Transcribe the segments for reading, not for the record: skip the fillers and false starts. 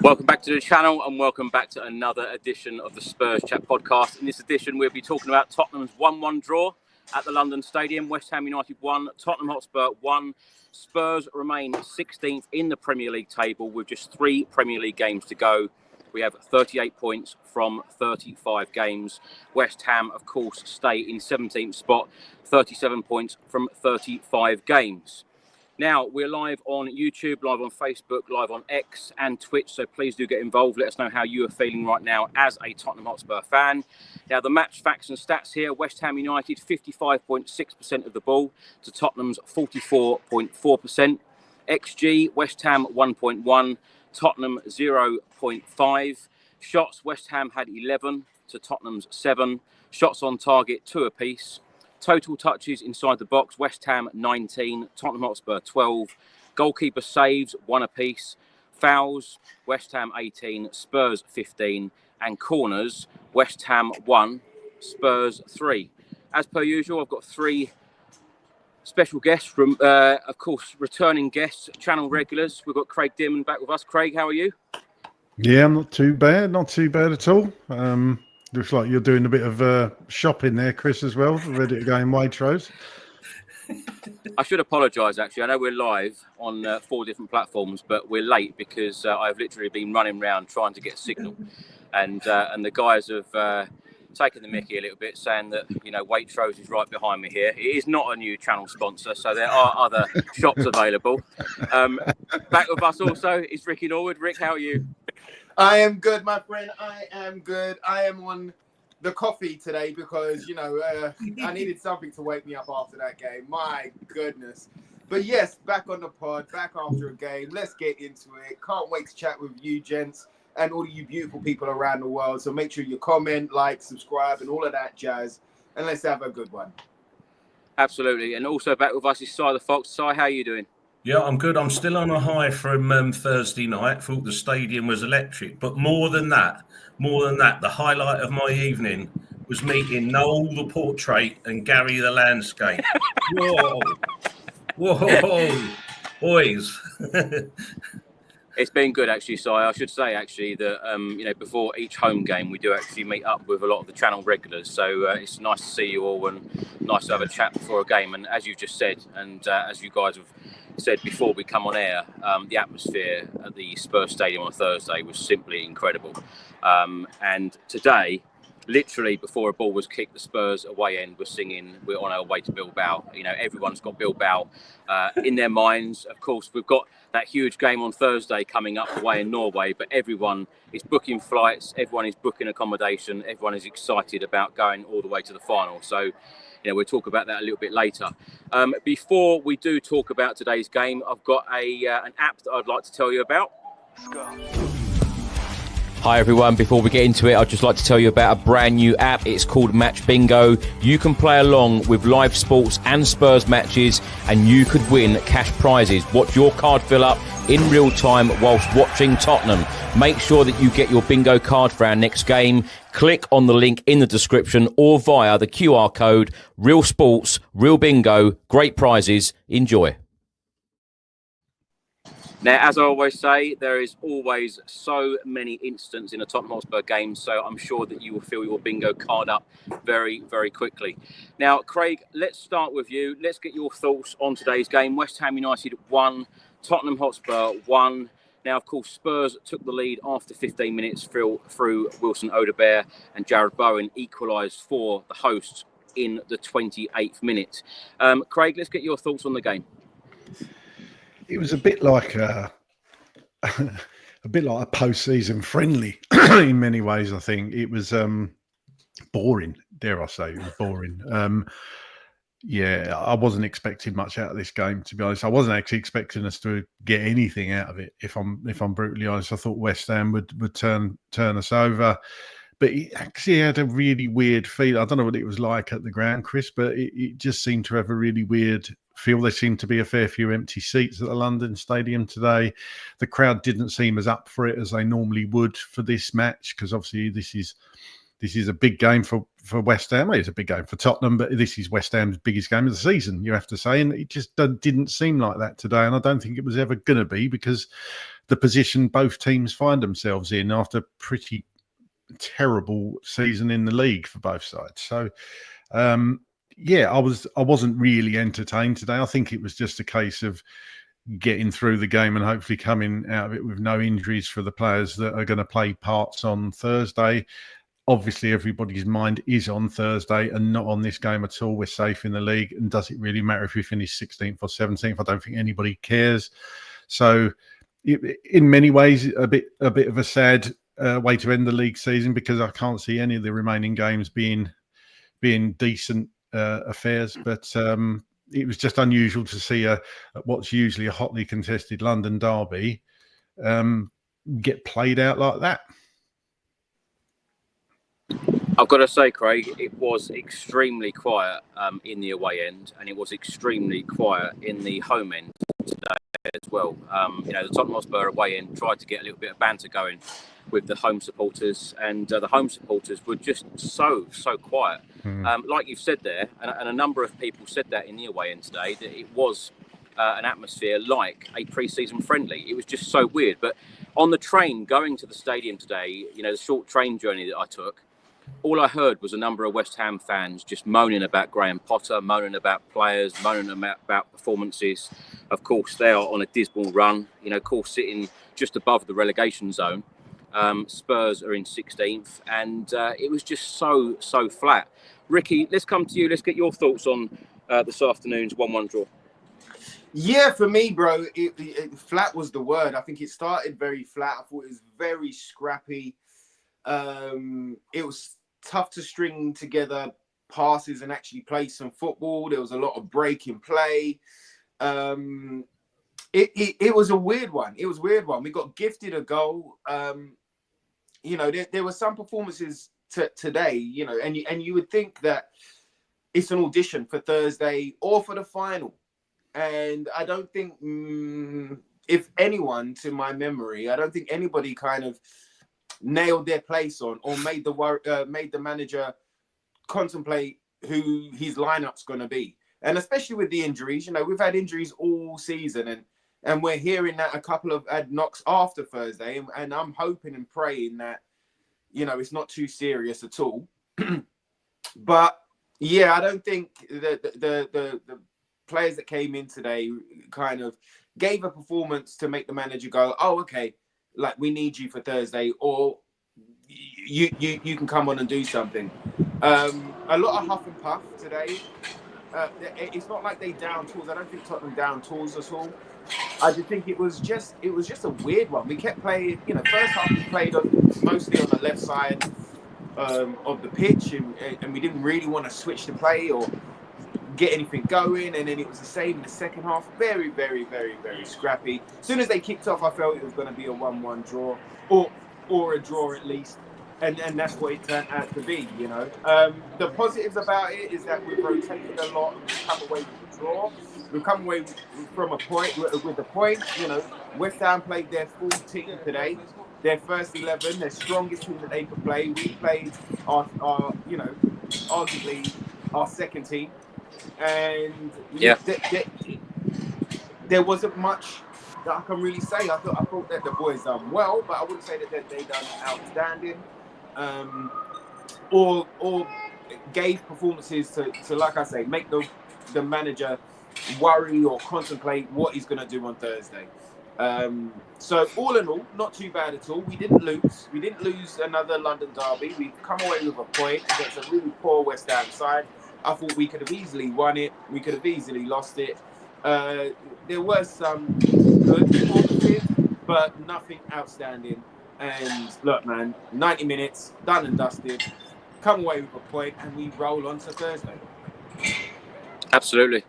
Welcome back to the channel and welcome back to another edition of the Spurs Chat podcast. In this edition, we'll be talking about Tottenham's 1-1 draw at the London Stadium. West Ham United 1, Tottenham Hotspur 1. Spurs remain 16th in the Premier League table with just 3 Premier League games to go. We have 38 points from 35 games. West Ham, of course, stay in 17th spot, 37 points from 35 games. Now, we're live on YouTube, live on Facebook, live on X and Twitch, so please do get involved. Let us know how you are feeling right now as a Tottenham Hotspur fan. Now, the match facts and stats here. West Ham United, 55.6% of the ball to Tottenham's 44.4%. XG, West Ham 1.1, Tottenham 0.5. Shots, West Ham had 11 to Tottenham's 7. Shots on target, 2 apiece. Total touches inside the box, West Ham 19, Tottenham Hotspur 12. Goalkeeper saves, 1 apiece. Fouls, West Ham 18, Spurs 15. And corners, West Ham 1, Spurs 3. As per usual, I've got 3 special guests from, of course, returning guests, channel regulars. We've got Craig Dearman back with us. Craig, how are you? Yeah, I'm not too bad at all. Looks like you're doing a bit of shopping there, Chris, as well. Ready to go in Waitrose. I should apologise, actually. I know we're live on 4 different platforms, but we're late because I've literally been running around trying to get a signal. And the guys have taken the mickey a little bit, saying that, you know, Waitrose is right behind me here. It is not a new channel sponsor, so there are other shops available. Back with us also is Ricky Norwood. Rick, how are you? I am good, my friend. I am good. I am on the coffee today because, you know, I needed something to wake me up after that game. My goodness. But yes, back on the pod, back after a game. Let's get into it. Can't wait to chat with you, gents, and all of you beautiful people around the world. So make sure you comment, like, subscribe, and all of that jazz. And let's have a good one. Absolutely. And also back with us is Si the Fox. Si, how are you doing? Yeah, I'm good. I'm still on a high from Thursday night. Thought the stadium was electric. But more than that, the highlight of my evening was meeting Noel the portrait and Gary the landscape. Whoa. Whoa. Boys. It's been good, actually, Si. I should say, actually, that, you know, before each home game, we do actually meet up with a lot of the channel regulars. So it's nice to see you all and nice to have a chat before a game. And as you just said, and as you guys have said before we come on air, the atmosphere at the Spurs Stadium on Thursday was simply incredible. And today, literally before a ball was kicked, the Spurs away end was singing "We're on our way to Bilbao." You know, everyone's got Bilbao in their minds. Of course, we've got that huge game on Thursday coming up away in Norway, but everyone is booking flights, everyone is booking accommodation, everyone is excited about going all the way to the final. So, you know, we'll talk about that a little bit later. Before we do talk about today's game, I've got an app that I'd like to tell you about. Let's go. Hi everyone, before we get into it, I'd just like to tell you about a brand new app. It's called Match Bingo. You can play along with live sports and Spurs matches and you could win cash prizes. Watch your card fill up in real time whilst watching Tottenham. Make sure that you get your bingo card for our next game. Click on the link in the description or via the QR code. Real sports, real bingo, great prizes. Enjoy. Now, as I always say, there is always so many incidents in a Tottenham Hotspur game, so I'm sure that you will fill your bingo card up very, very quickly. Now, Craig, let's start with you. Let's get your thoughts on today's game. West Ham United 1, Tottenham Hotspur 1. Now, of course, Spurs took the lead after 15 minutes through Wilson Odobert, and Jared Bowen equalised for the hosts in the 28th minute. Craig, let's get your thoughts on the game. It was a bit like a post-season friendly in many ways. I think it was boring. Dare I say, it was boring. Yeah, I wasn't expecting much out of this game, to be honest. I wasn't actually expecting us to get anything out of it. If I'm brutally honest, I thought West Ham would turn us over. But it actually had a really weird feel. I don't know what it was like at the ground, Chris, but it just seemed to have a really weird feel. There seemed to be a fair few empty seats at the London Stadium today. The crowd didn't seem as up for it as they normally would for this match, because obviously this is a big game for West Ham. It's a big game for Tottenham, but this is West Ham's biggest game of the season, you have to say. And it just didn't seem like that today. And I don't think it was ever going to be, because the position both teams find themselves in after pretty terrible season in the league for both sides. So, yeah, I wasn't really entertained today. I think it was just a case of getting through the game and hopefully coming out of it with no injuries for the players that are going to play parts on Thursday. Obviously, everybody's mind is on Thursday and not on this game at all. We're safe in the league, and does it really matter if we finish 16th or 17th? I don't think anybody cares. So, in many ways, a bit of a sad way to end the league season, because I can't see any of the remaining games being decent affairs. But it was just unusual to see what's usually a hotly contested London derby get played out like that. I've got to say, Craig, it was extremely quiet in the away end, and it was extremely quiet in the home end today as well. The Tottenham Hotspur away end tried to get a little bit of banter going with the home supporters, and the home supporters were just so quiet. Like you've said there, and a number of people said that in the away end today, that it was an atmosphere like a pre-season friendly. It was just so weird. But on the train going to the stadium today, the short train journey that I took, all I heard was a number of West Ham fans just moaning about Graham Potter, moaning about players, moaning about performances. Of course, they are on a dismal run, of course, sitting just above the relegation zone. Spurs are in 16th, and it was just so flat. Ricky, let's come to you. Let's get your thoughts on this afternoon's 1-1 draw. Yeah, for me, bro, flat was the word. I think it started very flat. I thought it was very scrappy. It was tough to string together passes and actually play some football. There was a lot of breaking play. It was a weird one. It was a weird one. We got gifted a goal. There were some performances today, and you would think that it's an audition for Thursday or for the final. And I don't think, if anyone, to my memory, I don't think anybody kind of nailed their place on or made the manager contemplate who his lineup's going to be. And especially with the injuries, we've had injuries all season, and we're hearing that a couple of had knocks after Thursday, and I'm hoping and praying that it's not too serious at all. But yeah, I don't think the players that came in today kind of gave a performance to make the manager go, oh, okay, like, we need you for Thursday, or you can come on and do something. A lot of huff and puff today. It's not like they down tools. I don't think Tottenham down tools at all. I just think it was just a weird one. We kept playing, first half we played mostly on the left side of the pitch, and we didn't really want to switch the play or get anything going, and then it was the same in the second half. Very, very, very, very scrappy. As soon as they kicked off, I felt it was going to be a 1-1 draw, or a draw at least, and that's what it turned out to be. The positives about it is that we've rotated a lot. We've come away with the draw. We've come away from a point with the point. West Ham played their full team today, their first 11, their strongest team that they could play. We played our arguably our second team. And yeah, there wasn't much that I can really say. I thought that the boys done well, but I wouldn't say that they done outstanding, or gave performances to like I say, make the manager worry or contemplate what he's going to do on Thursday. So all in all, not too bad at all. We didn't lose. We didn't lose another London derby. We've come away with a point against a really poor West Ham side. I thought we could have easily won it. We could have easily lost it. There were some good performances, but nothing outstanding. And look, man, 90 minutes, done and dusted. Come away with a point, and we roll on to Thursday. Absolutely.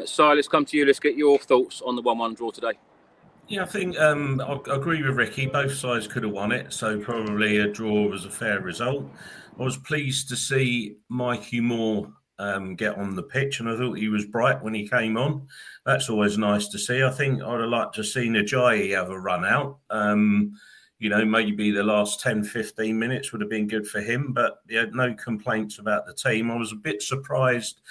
Si, let's come to you. Let's get your thoughts on the 1-1 draw today. Yeah, I think I agree with Ricky. Both sides could have won it, so probably a draw was a fair result. I was pleased to see Mikey Moore get on the pitch, and I thought he was bright when he came on. That's always nice to see. I think I'd have liked to see Ajayi have a run out. Maybe the last 10, 15 minutes would have been good for him, but he had no complaints about the team. I was a bit surprised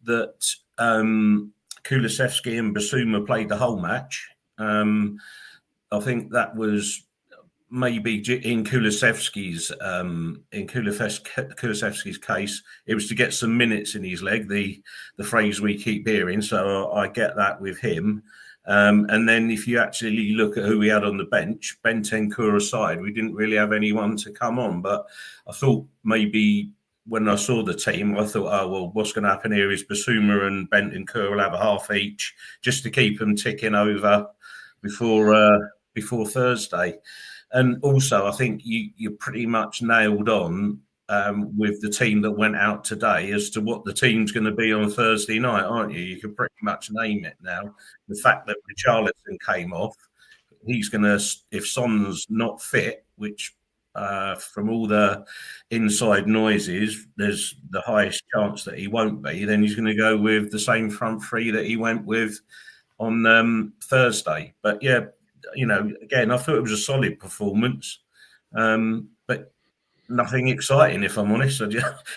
that Kulusevski and Bassuma played the whole match. I think that was maybe in Kulusevski's case, it was to get some minutes in his leg, the phrase we keep hearing. So I get that with him. And then if you actually look at who we had on the bench, Bentancur aside, we didn't really have anyone to come on. But I thought maybe when I saw the team, I thought, oh, well, what's going to happen here is Bassuma and Bentancur will have a half each just to keep them ticking over before Thursday. And also, I think you pretty much nailed on with the team that went out today as to what the team's going to be on Thursday night, aren't you? You can pretty much name it now. The fact that Richarlison came off, he's going to, if Son's not fit, which from all the inside noises, there's the highest chance that he won't be, then he's going to go with the same front three that he went with on Thursday. But yeah, you know, again, I thought it was a solid performance, but nothing exciting, if I'm honest. I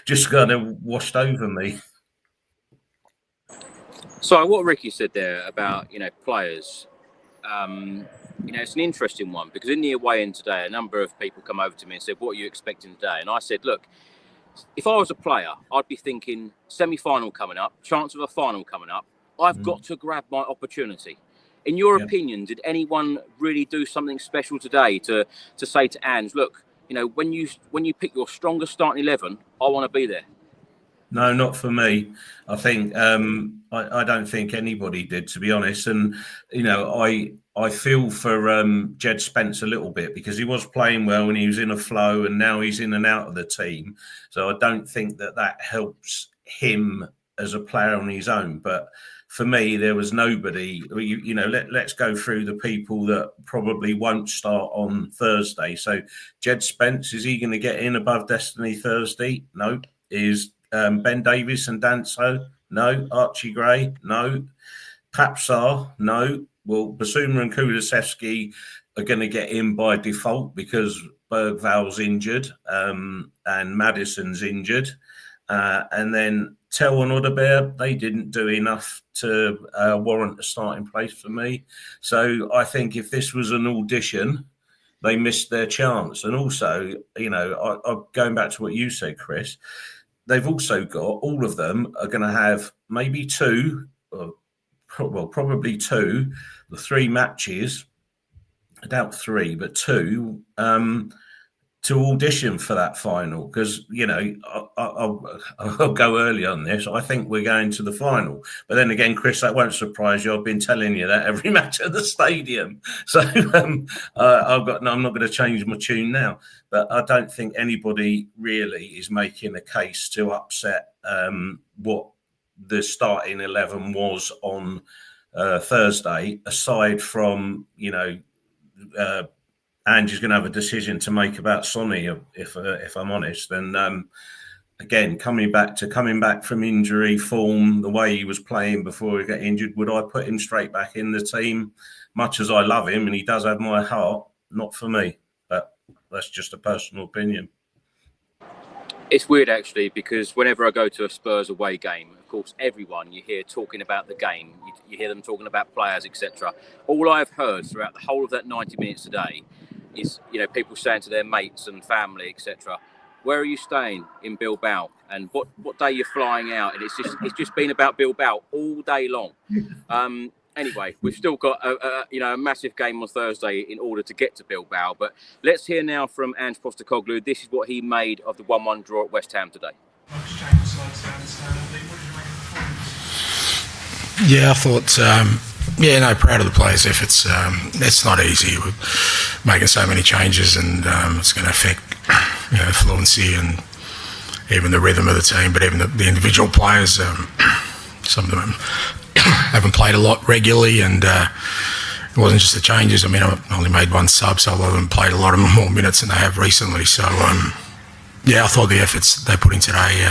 just kind of washed over me. So what Ricky said there about, you know, players, you know, it's an interesting one because in the away end today, a number of people come over to me and said, what are you expecting today? And I said, look, if I was a player, I'd be thinking semi-final coming up, chance of a final coming up. I've got to grab my opportunity. In your opinion, did anyone really do something special today to say to Ange, look, you know, when you pick your strongest starting 11, I want to be there? No, not for me. I think I don't think anybody did, to be honest. And you know, I feel for Jed Spence a little bit because he was playing well and he was in a flow, and now he's in and out of the team. So I don't think that helps him as a player on his own. But for me, there was nobody. You know, let's go through the people that probably won't start on Thursday. So Jed Spence, is he going to get in above Destiny Thursday? No. Is Ben Davies and Danso? No. Archie Gray? No. Papsar? No. Well, Bassuma and Kulusevski are going to get in by default because Bergval's injured and Maddison's injured. And then Tell and Odebear, they didn't do enough to warrant a starting place for me. So I think if this was an audition, they missed their chance. And also, you know, going back to what you said, Chris, they've also got, all of them are going to have maybe probably two, the 3 matches, I doubt 3, but 2, to audition for that final. Because, you know, I'll go early on this. I think we're going to the final. But then again, Chris, that won't surprise you. I've been telling you that every match at the stadium. So I'm not going to change my tune now. But I don't think anybody really is making a case to upset what the starting 11 was on Thursday, aside from, you know, Ange's going to have a decision to make about Sonny, if I'm honest. And again, coming back from injury form, the way he was playing before he got injured, would I put him straight back in the team? Much as I love him and he does have my heart, not for me. But that's just a personal opinion. It's weird, actually, because whenever I go to a Spurs away game, of course, everyone you hear talking about the game, you hear them talking about players, etc. All I've heard throughout the whole of that 90 minutes today is, you know, people saying to their mates and family, etc., where are you staying in Bilbao? And what day you're flying out? And it's just been about Bilbao all day long. Anyway, we've still got a massive game on Thursday in order to get to Bilbao. But let's hear now from Ange Postecoglou. This is what he made of the 1-1 draw at West Ham today. Yeah, I thought, proud of the players' efforts. It's not easy. We're making so many changes, and it's going to affect, you know, fluency and even the rhythm of the team. But even the individual players, some of them haven't played a lot regularly, and it wasn't just the changes. I mean, I only made 1 sub, so a lot of them played a lot of more minutes than they have recently. So, I thought the efforts they put in today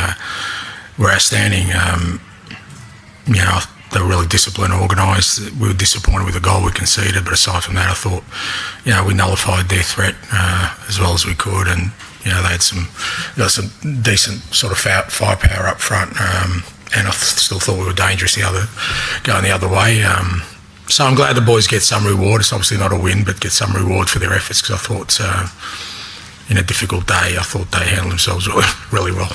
were outstanding. They were really disciplined, organised. We were disappointed with the goal we conceded, but aside from that, I thought, you know, we nullified their threat as well as we could, and you know, they had some decent sort of firepower up front, and I still thought we were dangerous going the other way. So I'm glad the boys get some reward. It's obviously not a win, but get some reward for their efforts, because I thought in a difficult day, I thought they handled themselves really well.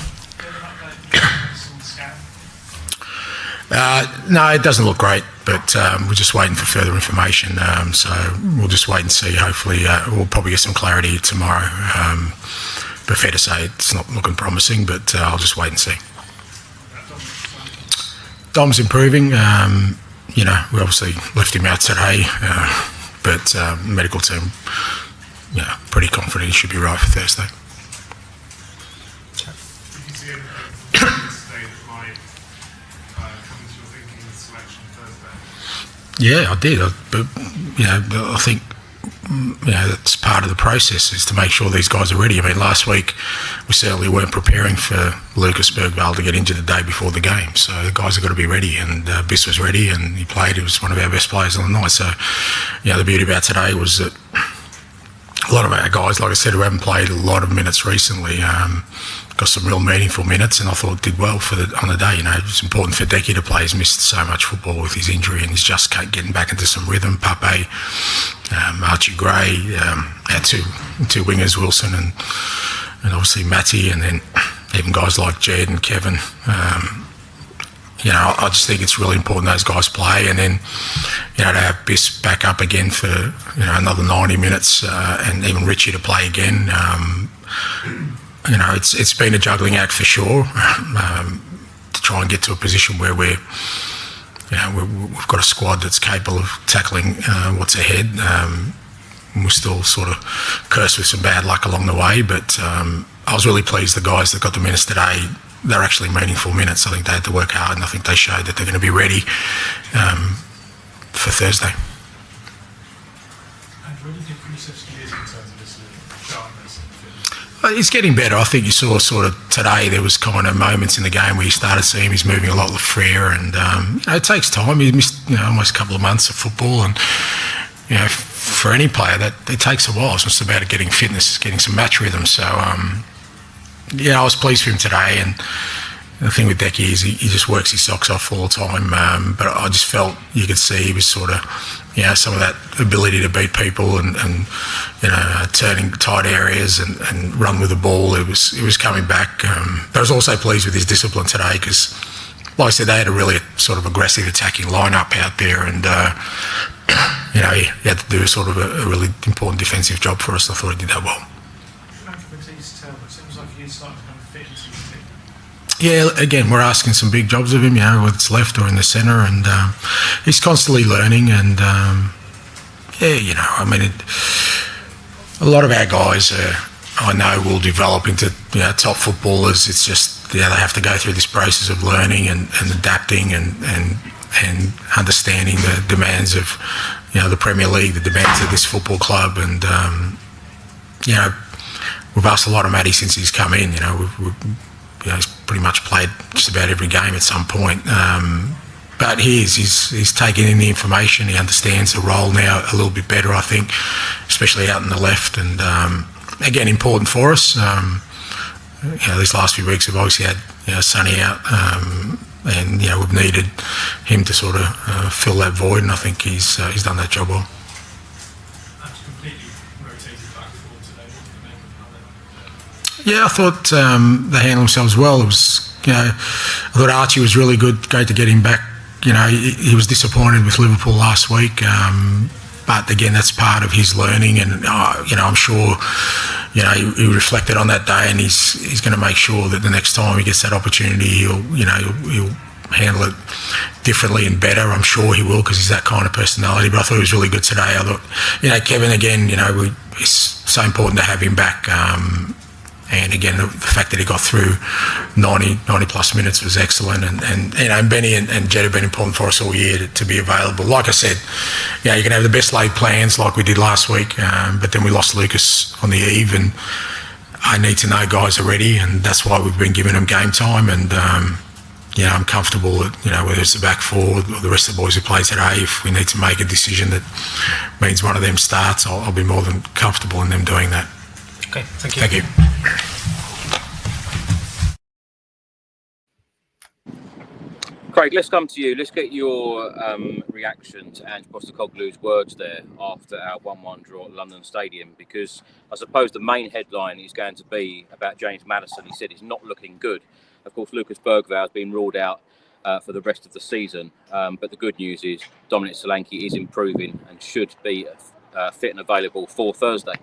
No, it doesn't look great, but we're just waiting for further information. So we'll just wait and see. Hopefully, we'll probably get some clarity tomorrow. But fair to say, it's not looking promising, but I'll just wait and see. Dom's improving. We obviously left him out today, but the medical team, pretty confident he should be right for Thursday. Yeah, I did. I think that's part of the process, is to make sure these guys are ready. I mean, last week we certainly weren't preparing for Lucas Bergvall to get injured the day before the game. So the guys have got to be ready, and Biss was ready and he played. He was one of our best players on the night. So, the beauty about today was that a lot of our guys, like I said, who haven't played a lot of minutes recently, got some real meaningful minutes, and I thought did well on the day. It's important for Decky to play. He's missed so much football with his injury, and he's just getting back into some rhythm. Pape, Archie Gray, our two wingers, Wilson and obviously Matty, and then even guys like Jed and Kevin. I just think it's really important those guys play, and then to have Biss back up again for another 90 minutes, and even Richie to play again. It's been a juggling act for sure, to try and get to a position where we've got a squad that's capable of tackling what's ahead. We're still sort of cursed with some bad luck along the way, but I was really pleased the guys that got the minutes today, they're actually meaningful minutes. I think they had to work hard, and I think they showed that they're going to be ready for Thursday. He's getting better. I think you saw sort of today there was kind of moments in the game where you started seeing he's moving a lot with freer, and it takes time. He missed almost a couple of months of football, and for any player that it takes a while. It's just about getting fitness, getting some match rhythm. So I was pleased for him today, and the thing with Decky is he just works his socks off all the time. But I just felt you could see he was sort of some of that ability to beat people and turning tight areas and run with the ball. It was coming back. But I was also pleased with his discipline today, because, like I said, they had a really sort of aggressive attacking lineup out there, and he had to do sort of a really important defensive job for us. I thought he did that well. Yeah, again, we're asking some big jobs of him, whether it's left or in the centre, and he's constantly learning. And a lot of our guys, I know, will develop into top footballers. It's just they have to go through this process of learning and adapting and understanding the demands of the Premier League, the demands of this football club, and we've asked a lot of Matty since he's come in. He's pretty much played just about every game at some point. But he's taken in the information. He understands the role now a little bit better, I think, especially out in the left. And again, important for us. These last few weeks we've obviously had Sonny out, and we've needed him to sort of fill that void, and I think he's done that job well. Yeah, I thought they handled themselves well. It was, I thought Archie was really good. Great to get him back. He was disappointed with Liverpool last week, but again, that's part of his learning. And I'm sure, he reflected on that day, and he's going to make sure that the next time he gets that opportunity, he'll handle it differently and better. I'm sure he will, because he's that kind of personality. But I thought he was really good today. I thought, Kevin, again, it's so important to have him back. And again, the fact that he got through 90 plus minutes was excellent. And Benny and Jed have been important for us all year to be available. Like I said, you can have the best laid plans like we did last week, but then we lost Lucas on the eve, and I need to know guys are ready, and that's why we've been giving them game time. And I'm comfortable that, whether it's the back four or the rest of the boys who play today, if we need to make a decision that means one of them starts, I'll be more than comfortable in them doing that. Okay, thank you. Thank you. Craig, let's come to you. Let's get your reaction to Ange Postecoglou's words there after our 1-1 draw at London Stadium, because I suppose the main headline is going to be about James Maddison. He said he's not looking good. Of course, Lucas Bergvall has been ruled out for the rest of the season. But the good news is Dominic Solanke is improving and should be fit and available for Thursday.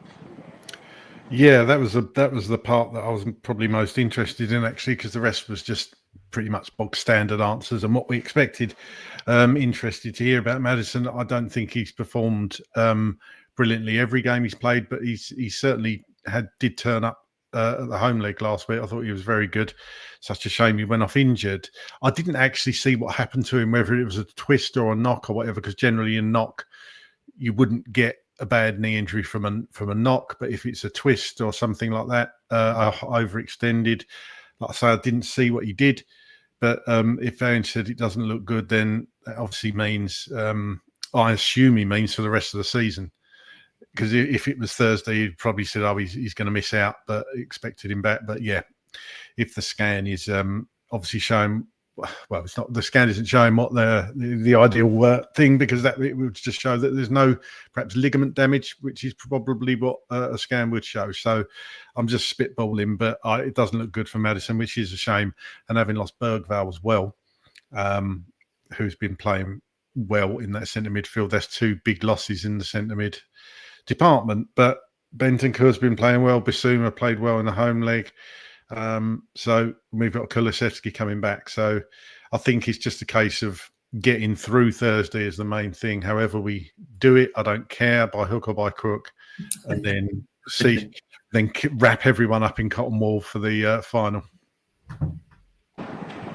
Yeah, that was the part that I was probably most interested in, actually, because the rest was just pretty much bog standard answers and what we expected. Interested to hear about Madison. I don't think he's performed brilliantly every game he's played, but he certainly did turn up at the home leg last week. I thought he was very good. Such a shame he went off injured. I didn't actually see what happened to him, whether it was a twist or a knock or whatever, because generally in knock you wouldn't get a bad knee injury from a knock, but if it's a twist or something like that, overextended, like I say, I didn't see what he did. But if Aaron said it doesn't look good, then that obviously means, I assume he means for the rest of the season. Because if it was Thursday, he'd probably said, "Oh, he's going to miss out," but expected him back. But yeah, if the scan is obviously showing, well, it's not, the scan isn't showing what the ideal thing, because that it would just show that there's no perhaps ligament damage, which is probably what a scan would show. So I'm just spitballing, but it doesn't look good for Madison, which is a shame. And having lost Bergvall as well, who's been playing well in that centre midfield, that's two big losses in the centre mid department. But Bentancur's been playing well. Bassuma played well in the home leg. So we've got Kulusevski coming back. So I think it's just a case of getting through Thursday is the main thing. However we do it, I don't care, by hook or by crook, and then wrap everyone up in cotton wool for the final.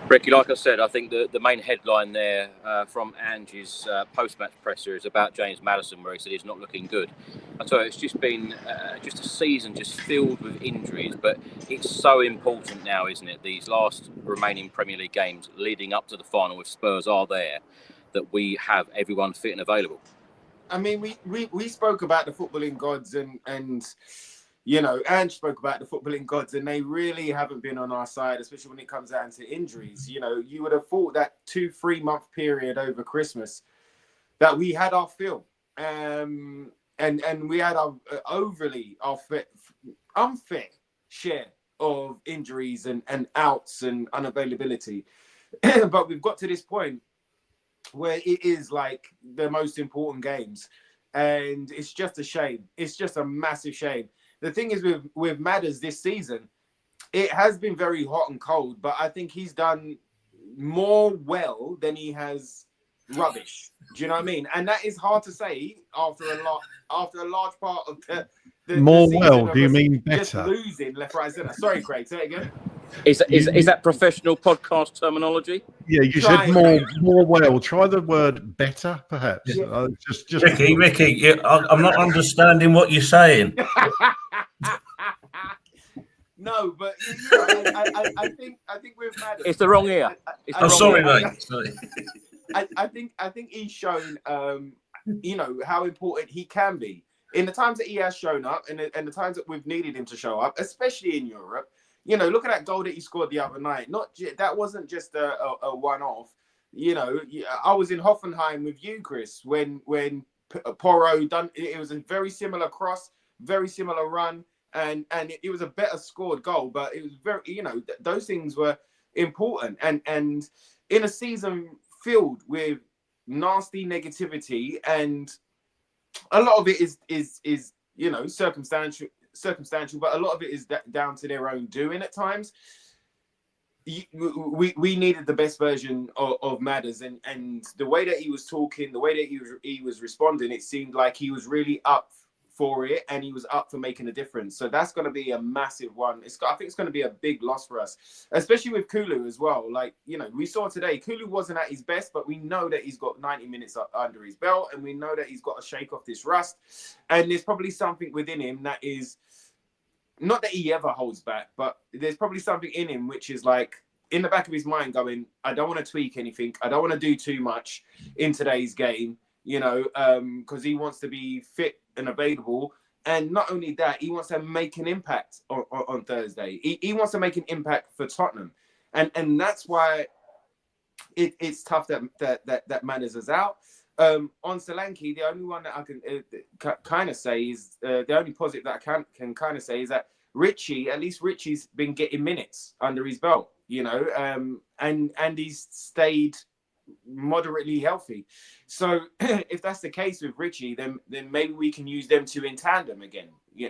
Ricky, like I said, I think the main headline there from Ange's post-match presser is about James Maddison, where he said he's not looking good. I tell you, it's just been just a season just filled with injuries, but it's so important now, isn't it? These last remaining Premier League games leading up to the final, if Spurs are there, that we have everyone fit and available. I mean, we spoke about the footballing gods and you know, Ange spoke about the footballing gods, and they really haven't been on our side, especially when it comes down to injuries. You know, you would have thought that 2-3 month period over Christmas that we had our fill, and we had our unfit share of injuries and outs and unavailability. But we've got to this point where it is like the most important games, and it's just a shame. It's just a massive shame. The thing is with Madders this season, it has been very hot and cold, but I think he's done more well than he has rubbish. Do you know what I mean? And that is hard to say after a large part of the more season. Well, do you mean better? Just losing left, right, centre. Sorry, Craig, say it again. Is that professional podcast terminology? Yeah, you said more well. Try the word better, perhaps. Yeah. Just Ricky, I'm not understanding what you're saying. No, but you know, I think we've had it. It's the wrong ear. Sorry, mate. Sorry. I think he's shown, you know, how important he can be in the times that he has shown up, and the times that we've needed him to show up, especially in Europe. You know, look at that goal that he scored the other night. That wasn't just a one-off. You know, I was in Hoffenheim with you, Chris, when Porro done. It was a very similar cross, very similar run, and it was a better scored goal. But it was very, you know, those things were important. And in a season filled with nasty negativity, and a lot of it is you know, circumstantial, but a lot of it is down to their own doing at times. We needed the best version of Madders, and the way that he was talking, the way that he was responding, it seemed like he was really up for it, and he was up for making a difference. So that's going to be a massive one. I think it's going to be a big loss for us, especially with Kulu as well. Like, you know, we saw today, Kulu wasn't at his best, but we know that he's got 90 minutes under his belt, and we know that he's got to shake off this rust. And there's probably something within him that is, not that he ever holds back, but there's probably something in him which is like in the back of his mind going, I don't want to tweak anything. I don't want to do too much in today's game, you know, because he wants to be fit and available. And not only that, he wants to make an impact on Thursday. He wants to make an impact for Tottenham. And that's why it's tough that Manners is out. On Solanke, the only one that I can kind of say is the only positive that I can kind of say is that at least Richie's been getting minutes under his belt, you know, and he's stayed moderately healthy. So if that's the case with Richie, then maybe we can use them two in tandem again. Yeah,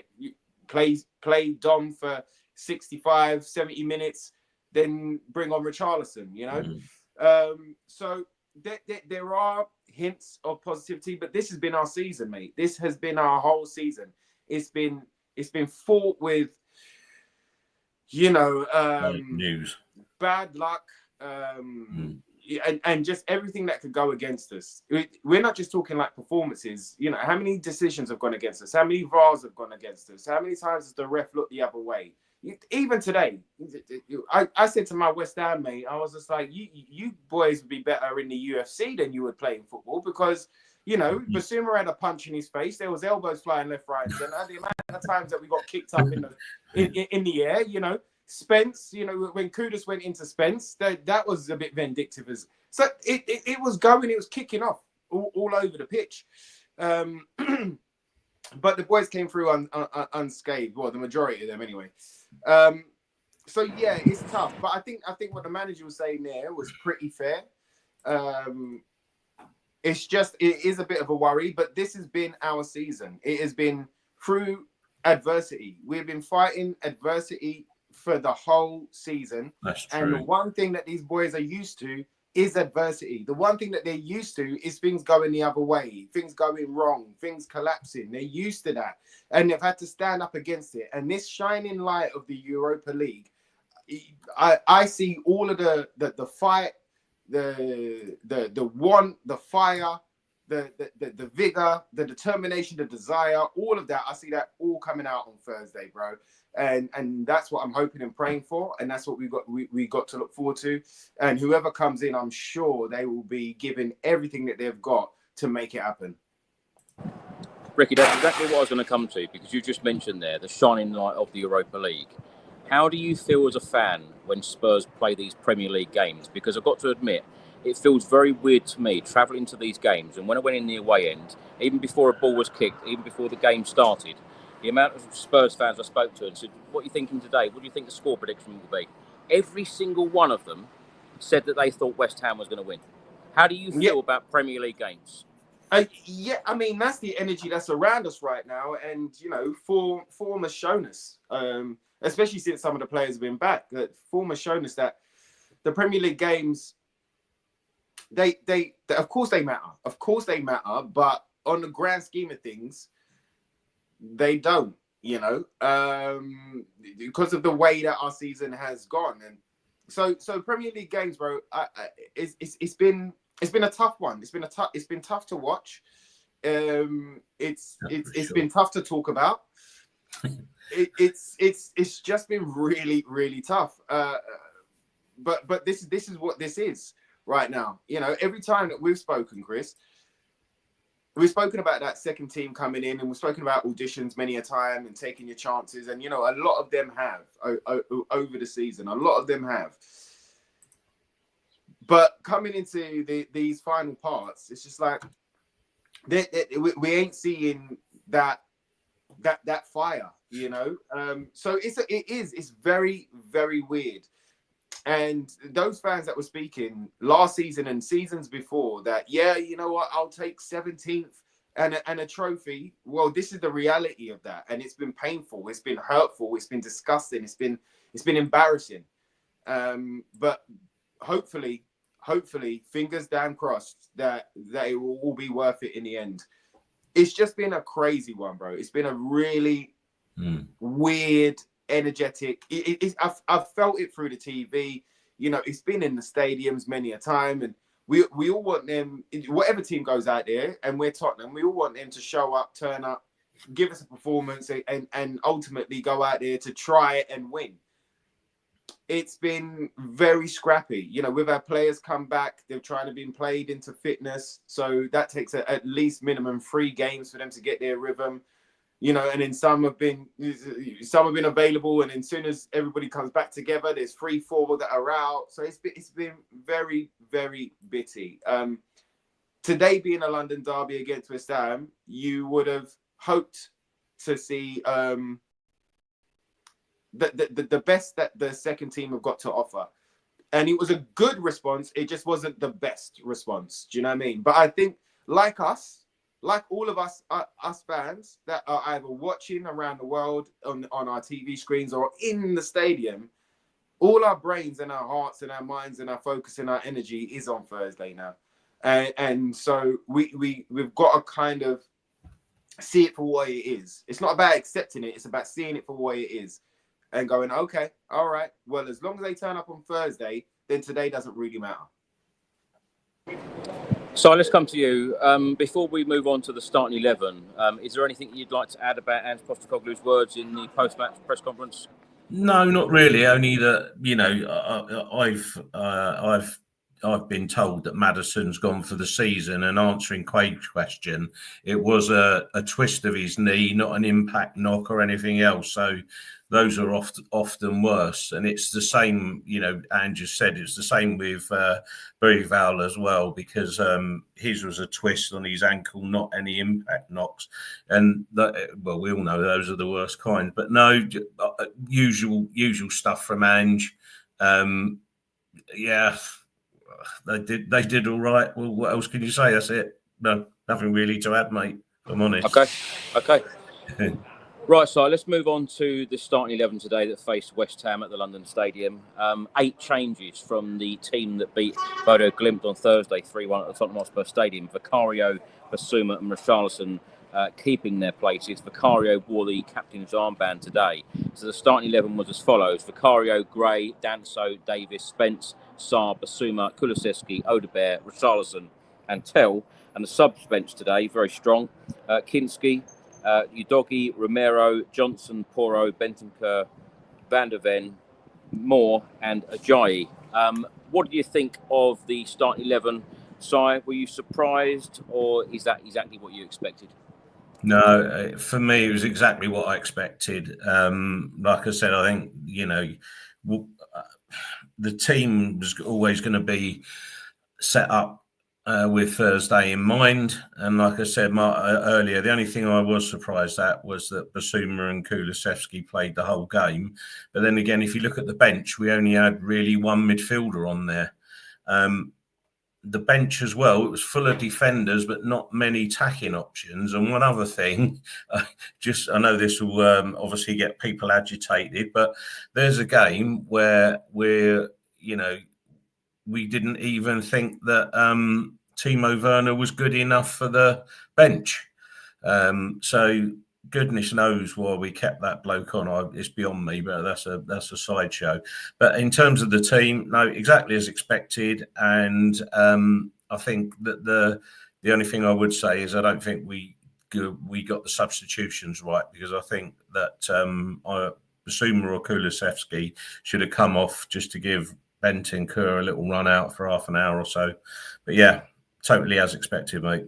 play Dom for 65, 70 minutes, then bring on Richarlison, you know. So there are hints of positivity, but this has been our season, mate. This has been our whole season. It's been fought with, you know, news, bad luck, and just everything that could go against us. We're not just talking like performances. You know, how many decisions have gone against us? How many VARs have gone against us? How many times has the ref looked the other way? Even today, I said to my West Ham mate, I was just like, you boys would be better in the UFC than you would playing football, because, you know, Bassuma had a punch in his face. There was elbows flying left, right, and centre. The amount of times that we got kicked up in the air, you know. Spence, you know, when Kudus went into Spence, that was a bit vindictive. So it was going, it was kicking off all over the pitch. But the boys came through unscathed. Well, the majority of them anyway. So yeah, it's tough. But I think what the manager was saying there was pretty fair. It is a bit of a worry, but this has been our season. It has been through adversity. We've been fighting adversity for the whole season. That's true. And the one thing that these boys are used to is adversity. The one thing that they're used to is things going the other way, things going wrong, things collapsing. They're used to that. And they've had to stand up against it. And this shining light of the Europa League, I see all of the fight, the want, the fire, the vigor, the determination, the desire, all of that. I see that all coming out on Thursday, bro. And that's what I'm hoping and praying for, and that's what we got to look forward to. And whoever comes in, I'm sure they will be given everything that they've got to make it happen. Ricky, that's exactly what I was going to come to, because you just mentioned there the shining light of the Europa League. How do you feel as a fan when Spurs play these Premier League games? Because I've got to admit, it feels very weird to me travelling to these games, and when I went in the away end, even before a ball was kicked, even before the game started, the amount of Spurs fans I spoke to and said, what are you thinking today? What do you think the score prediction will be? Every single one of them said that they thought West Ham was going to win. How do you feel about Premier League games? I mean, that's the energy that's around us right now. And, you know, form has shown us, especially since some of the players have been back, that form has shown us that the Premier League games, they of course they matter. Of course they matter. But on the grand scheme of things, they don't, you know, because of the way that our season has gone. And so Premier League games, bro, it's been a tough one. It's been tough to watch. It's been tough to talk about. It's just been really, really tough. But this is what this is right now. You know, every time that we've spoken, Chris, we've spoken about that second team coming in, and we've spoken about auditions many a time and taking your chances. And, you know, a lot of them have over the season. A lot of them have. But coming into these final parts, it's just like we ain't seeing that fire, you know. So it's very, very weird. And those fans that were speaking last season and seasons before that, yeah, you know what, I'll take 17th and a trophy. Well, this is the reality of that, and it's been painful. It's been hurtful. It's been disgusting. It's been embarrassing. But hopefully, fingers down crossed that it will all be worth it in the end. It's just been a crazy one, bro. It's been a really weird, energetic. I've felt it through the TV. You know, it's been in the stadiums many a time, and we all want them, whatever team goes out there, and we're Tottenham, we all want them to show up, turn up, give us a performance, and ultimately go out there to try and win. It's been very scrappy. You know, we've had players come back. They're trying to be played into fitness. So that takes at least minimum 3 games for them to get their rhythm. you know, and then some have been available, and then as soon as everybody comes back together, there's 3-4 that are out. So it's been very, very bitty. Today being a London derby against West Ham, you would have hoped to see the best that the second team have got to offer. And it was a good response. It just wasn't the best response. Do you know what I mean? But I think like all of us fans that are either watching around the world on our TV screens or in the stadium, all our brains and our hearts and our minds and our focus and our energy is on Thursday now. And so we've got to kind of see it for what it is. It's not about accepting it. It's about seeing it for what it is and going, okay, all right. Well, as long as they turn up on Thursday, then today doesn't really matter. So let's come to you. Before we move on to the starting 11, is there anything you'd like to add about Ange Postecoglou's words in the post-match press conference? No, not really. Only that, you know, I've been told that Madison's gone for the season, and answering Craig's question, it was a twist of his knee, not an impact knock or anything else. So those are often worse. And it's the same, you know, Andrew said, it's the same with Berival as well, because his was a twist on his ankle, not any impact knocks. And, well, we all know those are the worst kinds. But no, usual stuff from Ange. Yeah, they did all right. Well, what else can you say? That's it. No, nothing really to add, mate, if I'm honest. Okay. Right, so let's move on to the starting 11 today that faced West Ham at the London Stadium. 8 changes from the team that beat Bodo Glimt on Thursday 3-1 at the Tottenham Hotspur Stadium. Vicario, Bassuma and Richarlison keeping their places. Vicario wore the captain's armband today. So the starting 11 was as follows. Vicario, Gray, Danso, Davis, Spence, Sarr, Bassuma, Kulusevski, Odegaard, Richarlison and Tell. And the subs bench today, very strong. Kinski, Udogi, Romero, Johnson, Porro, Bentancur, Van der Ven, Moore and Ajayi. What do you think of the starting 11, Si? Were you surprised, or is that exactly what you expected? No, for me, it was exactly what I expected. Like I said, I think, you know, the team was always going to be set up with Thursday in mind. And like I said earlier, the only thing I was surprised at was that Bassuma and Kulusevski played the whole game. But then again, if you look at the bench, we only had really one midfielder on there. The bench as well, it was full of defenders, but not many attacking options. And one other thing, I know this will obviously get people agitated, but there's a game where we didn't even think that Timo Werner was good enough for the bench. So goodness knows why we kept that bloke on. It's beyond me, but that's a sideshow. But in terms of the team, no, exactly as expected. And I think that the only thing I would say is I don't think we got the substitutions right, because I think that Bassuma or Kulusevski should have come off just to give Bentancur a little run out for half an hour or so. But yeah, totally as expected, mate.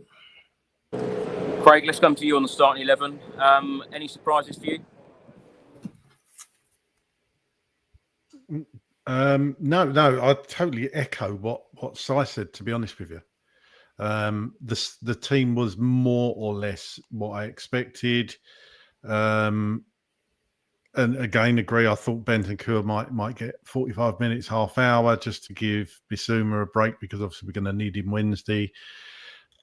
Craig, let's come to you on the starting 11. Any surprises for you? No, I totally echo what Si said, to be honest with you. The team was more or less what I expected. And again, agree. I thought Bentancur might get 45 minutes, half hour, just to give Bassuma a break, because obviously we're going to need him Wednesday.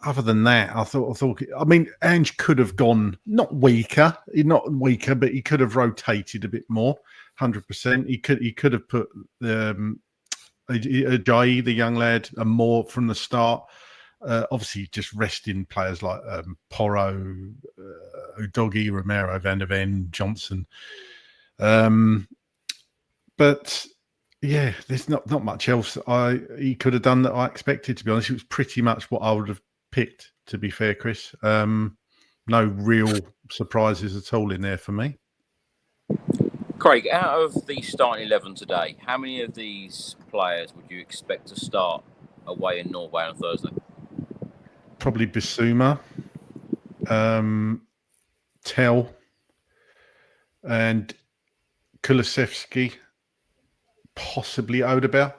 Other than that, I thought. I mean, Ange could have gone not weaker, but he could have rotated a bit more. 100%. He could have put Ajayi, the young lad, and more from the start. Obviously, just resting players like Porro, Udogi, Romero, Van der Ven, Johnson. But yeah, there's not much else he could have done that I expected, to be honest. It was pretty much what I would have picked, to be fair, Chris. No real surprises at all in there for me. Craig, out of the starting 11 today, how many of these players would you expect to start away in Norway on Thursday? Probably Bassuma, Tell, and Kulusevski, possibly Odegaard.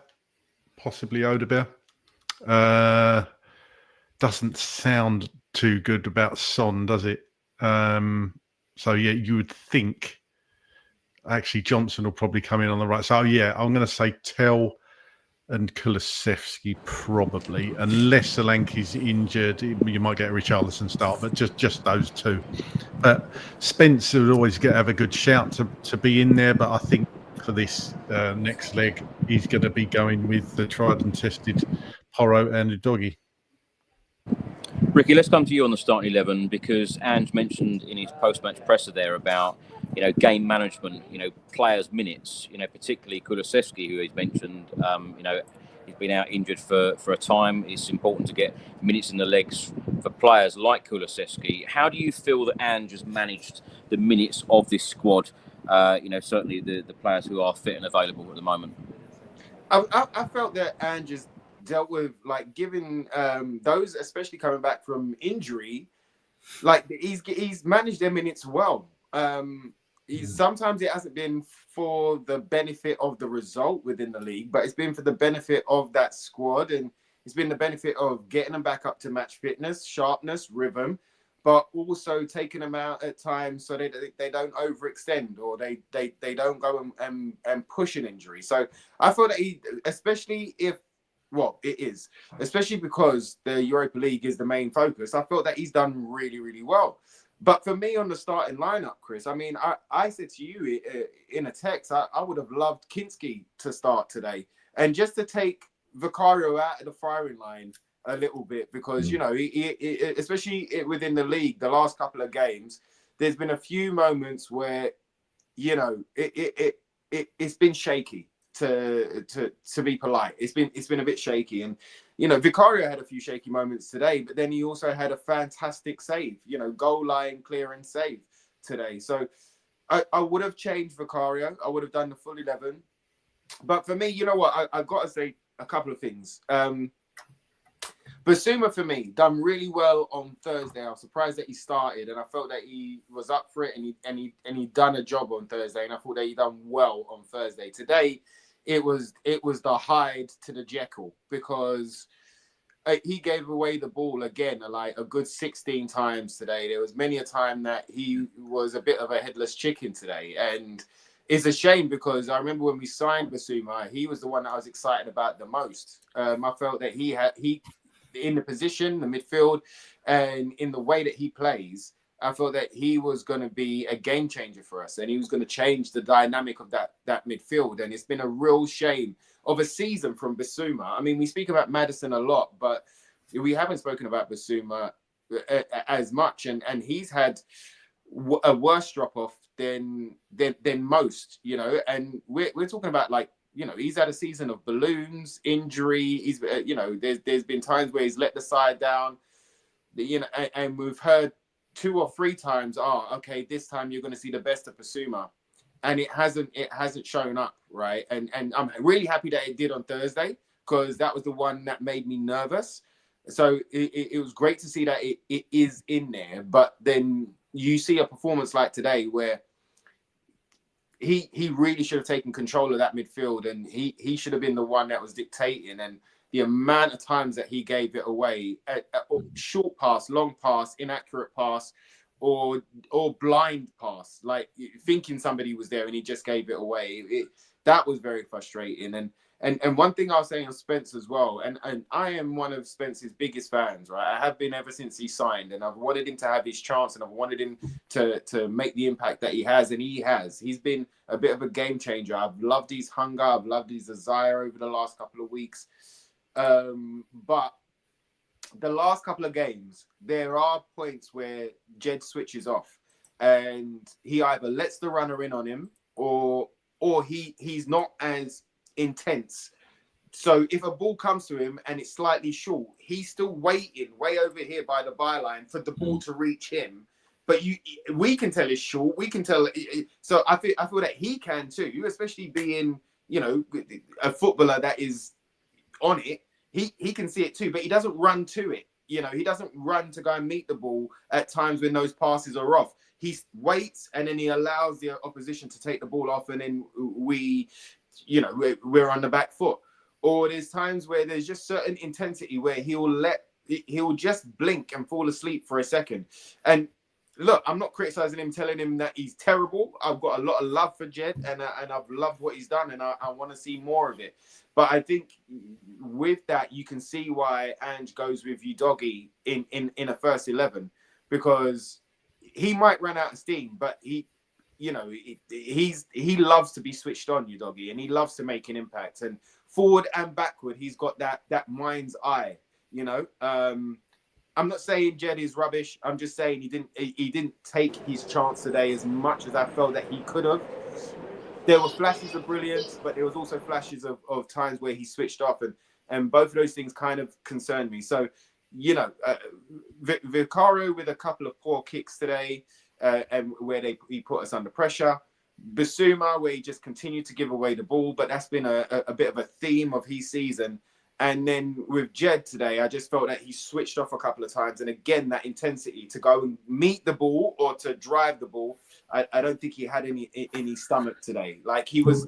Doesn't sound too good about Son, does it? So yeah, you would think actually Johnson will probably come in on the right. So yeah, I'm going to say Tell and Kulusevski probably, unless Solanke's injured, you might get a Richarlison start, but just those two. But Spence would always have a good shout to be in there, but I think for this next leg, he's going to be going with the tried and tested Porro and Udogie. Ricky, let's come to you on the starting 11, because Ange mentioned in his post-match presser there about, game management, players' minutes, particularly Kulusevski, who he's mentioned, he's been out injured for a time. It's important to get minutes in the legs for players like Kulusevski. How do you feel that Ange has managed the minutes of this squad? Certainly the players who are fit and available at the moment. I felt that Ange has dealt with giving those, especially coming back from injury, he's managed their minutes well. Sometimes it hasn't been for the benefit of the result within the league, but it's been for the benefit of that squad, and it's been the benefit of getting them back up to match fitness, sharpness, rhythm, but also taking them out at times so they don't overextend, or they don't go and push an injury. So I thought that he, especially because the Europa League is the main focus, I felt that he's done really, really well. But for me on the starting lineup, Chris, I mean, I said to you in a text, I would have loved Kinski to start today, and just to take Vicario out of the firing line a little bit, because, he, especially within the league, the last couple of games, there's been a few moments where, it's been shaky. To be polite, it's been a bit shaky, and Vicario had a few shaky moments today, but then he also had a fantastic save, goal line clearing save today. So I would have changed Vicario. I would have done the full 11. But for me, you know what, I've got to say a couple of things. Bassuma, for me, done really well on Thursday. I was surprised that he started, and I felt that he was up for it, and he done a job on Thursday, and I thought that he done well on Thursday. Today, it was the Hyde to the Jekyll, because he gave away the ball again a good 16 times today. There was many a time that he was a bit of a headless chicken today, and it's a shame, because I remember when we signed Bassuma, he was the one that I was excited about the most. I felt that he in the position, the midfield, and in the way that he plays, I thought that he was going to be a game changer for us, and he was going to change the dynamic of that midfield. And it's been a real shame of a season from Bassuma. I mean, we speak about Madison a lot, but we haven't spoken about Bassuma as much, and he's had a worse drop-off than most, and we're talking about he's had a season of balloons, injury. He's, there's been times where he's let the side down, and we've heard 2 or 3 times, okay, this time you're going to see the best of Bassuma, and it hasn't shown up, right? And I'm really happy that it did on Thursday, because that was the one that made me nervous. So it was great to see that it is in there, but then you see a performance like today where he really should have taken control of that midfield, and he should have been the one that was dictating. And the amount of times that he gave it away, short pass, long pass, inaccurate pass, or blind pass, thinking somebody was there and he just gave it away. That was very frustrating. And one thing I was saying on Spence as well, and I am one of Spence's biggest fans, right? I have been ever since he signed, and I've wanted him to have his chance, and I've wanted him to make the impact that he has, and he has. He's been a bit of a game changer. I've loved his hunger. I've loved his desire over the last couple of weeks. But the last couple of games, there are points where Jed switches off, and he either lets the runner in on him, or he's not as intense. So if a ball comes to him and it's slightly short, he's still waiting way over here by the byline for the ball to reach him. But we can tell it's short. We can tell. So I feel that he can too, especially being a footballer that is on it. He can see it too, but he doesn't run to it. You know, he doesn't run to go and meet the ball at times when those passes are off. He waits and then he allows the opposition to take the ball off, and then we're on the back foot. Or there's times where there's just certain intensity where he'll just blink and fall asleep for a second. And look, I'm not criticizing him, telling him that he's terrible. I've got a lot of love for Jed, and I've loved what he's done, and I want to see more of it. But I think with that, you can see why Ange goes with Udogie in a first 11, because he might run out of steam, but he loves to be switched on, Udogie, and he loves to make an impact. And forward and backward, he's got that mind's eye. You know, I'm not saying Jed is rubbish. I'm just saying he didn't take his chance today as much as I felt that he could have. There were flashes of brilliance, but there was also flashes of times where he switched off, and both of those things kind of concerned me. So, you know, Vicario with a couple of poor kicks today, and where he put us under pressure. Bassuma, where he just continued to give away the ball, but that's been a bit of a theme of his season. And then with Jed today, I just felt that he switched off a couple of times. And again, that intensity to go and meet the ball or to drive the ball, I don't think he had any in his stomach today. Like it was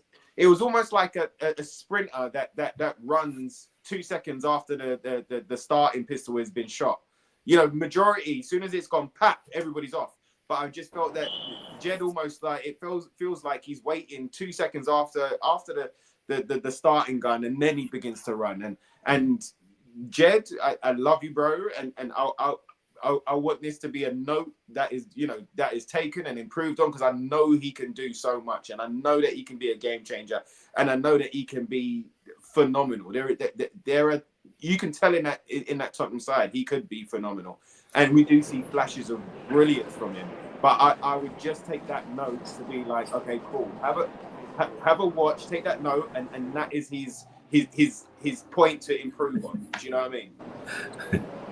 almost like a sprinter that runs 2 seconds after the starting pistol has been shot. You know, majority, as soon as it's gone pap, everybody's off. But I just felt that Jed almost like it feels like he's waiting 2 seconds after the starting gun, and then he begins to run. And Jed, I love you, bro, and I want this to be a note that is taken and improved on, because I know he can do so much, and I know that he can be a game changer, and I know that he can be phenomenal. You can tell in that Tottenham side he could be phenomenal, and we do see flashes of brilliance from him. But I would just take that note to be like, okay, cool, have a watch, take that note, and that is his point to improve on. Do you know what I mean?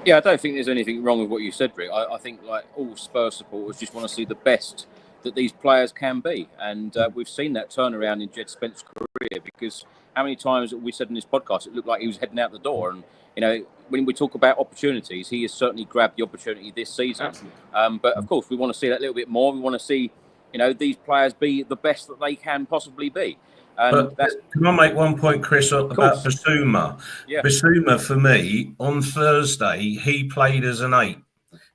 Yeah, I don't think there's anything wrong with what you said, Rick. I think like all Spurs supporters just want to see the best that these players can be, and we've seen that turnaround in Jed Spence's career, because how many times we said in this podcast it looked like he was heading out the door, and you know, when we talk about opportunities, he has certainly grabbed the opportunity this season. But of course, we want to see that a little bit more. We want to see, you know, these players be the best that they can possibly be. But can I make one point, Chris, about Bassuma? Yeah. Bassuma, for me, on Thursday, he played as an 8.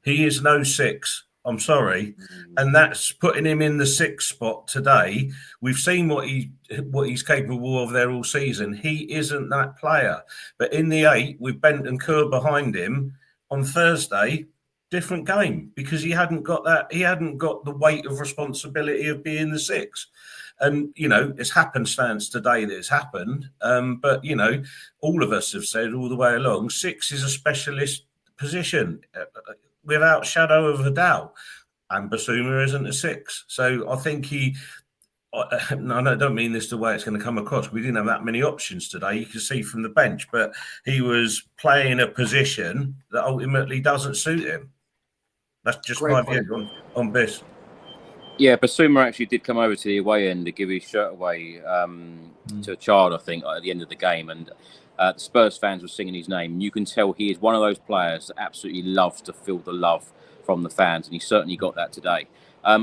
He is no 6. I'm sorry. And that's putting him in the 6 spot today. We've seen what he's capable of there all season. He isn't that player. But in the 8, with Bent and Kerr behind him, on Thursday, different game, because he hadn't got the weight of responsibility of being the 6. And, you know, it's happenstance today that it's happened. But, you know, all of us have said all the way along, 6 is a specialist position, without shadow of a doubt. And Bassuma isn't a 6. So I think I don't mean this the way it's going to come across. We didn't have that many options today. You can see from the bench, but he was playing a position that ultimately doesn't suit him. That's just my view on this. Yeah, Bassuma actually did come over to the away end to give his shirt away to a child, I think, at the end of the game. And the Spurs fans were singing his name. You can tell he is one of those players that absolutely loves to feel the love from the fans, and he certainly got that today.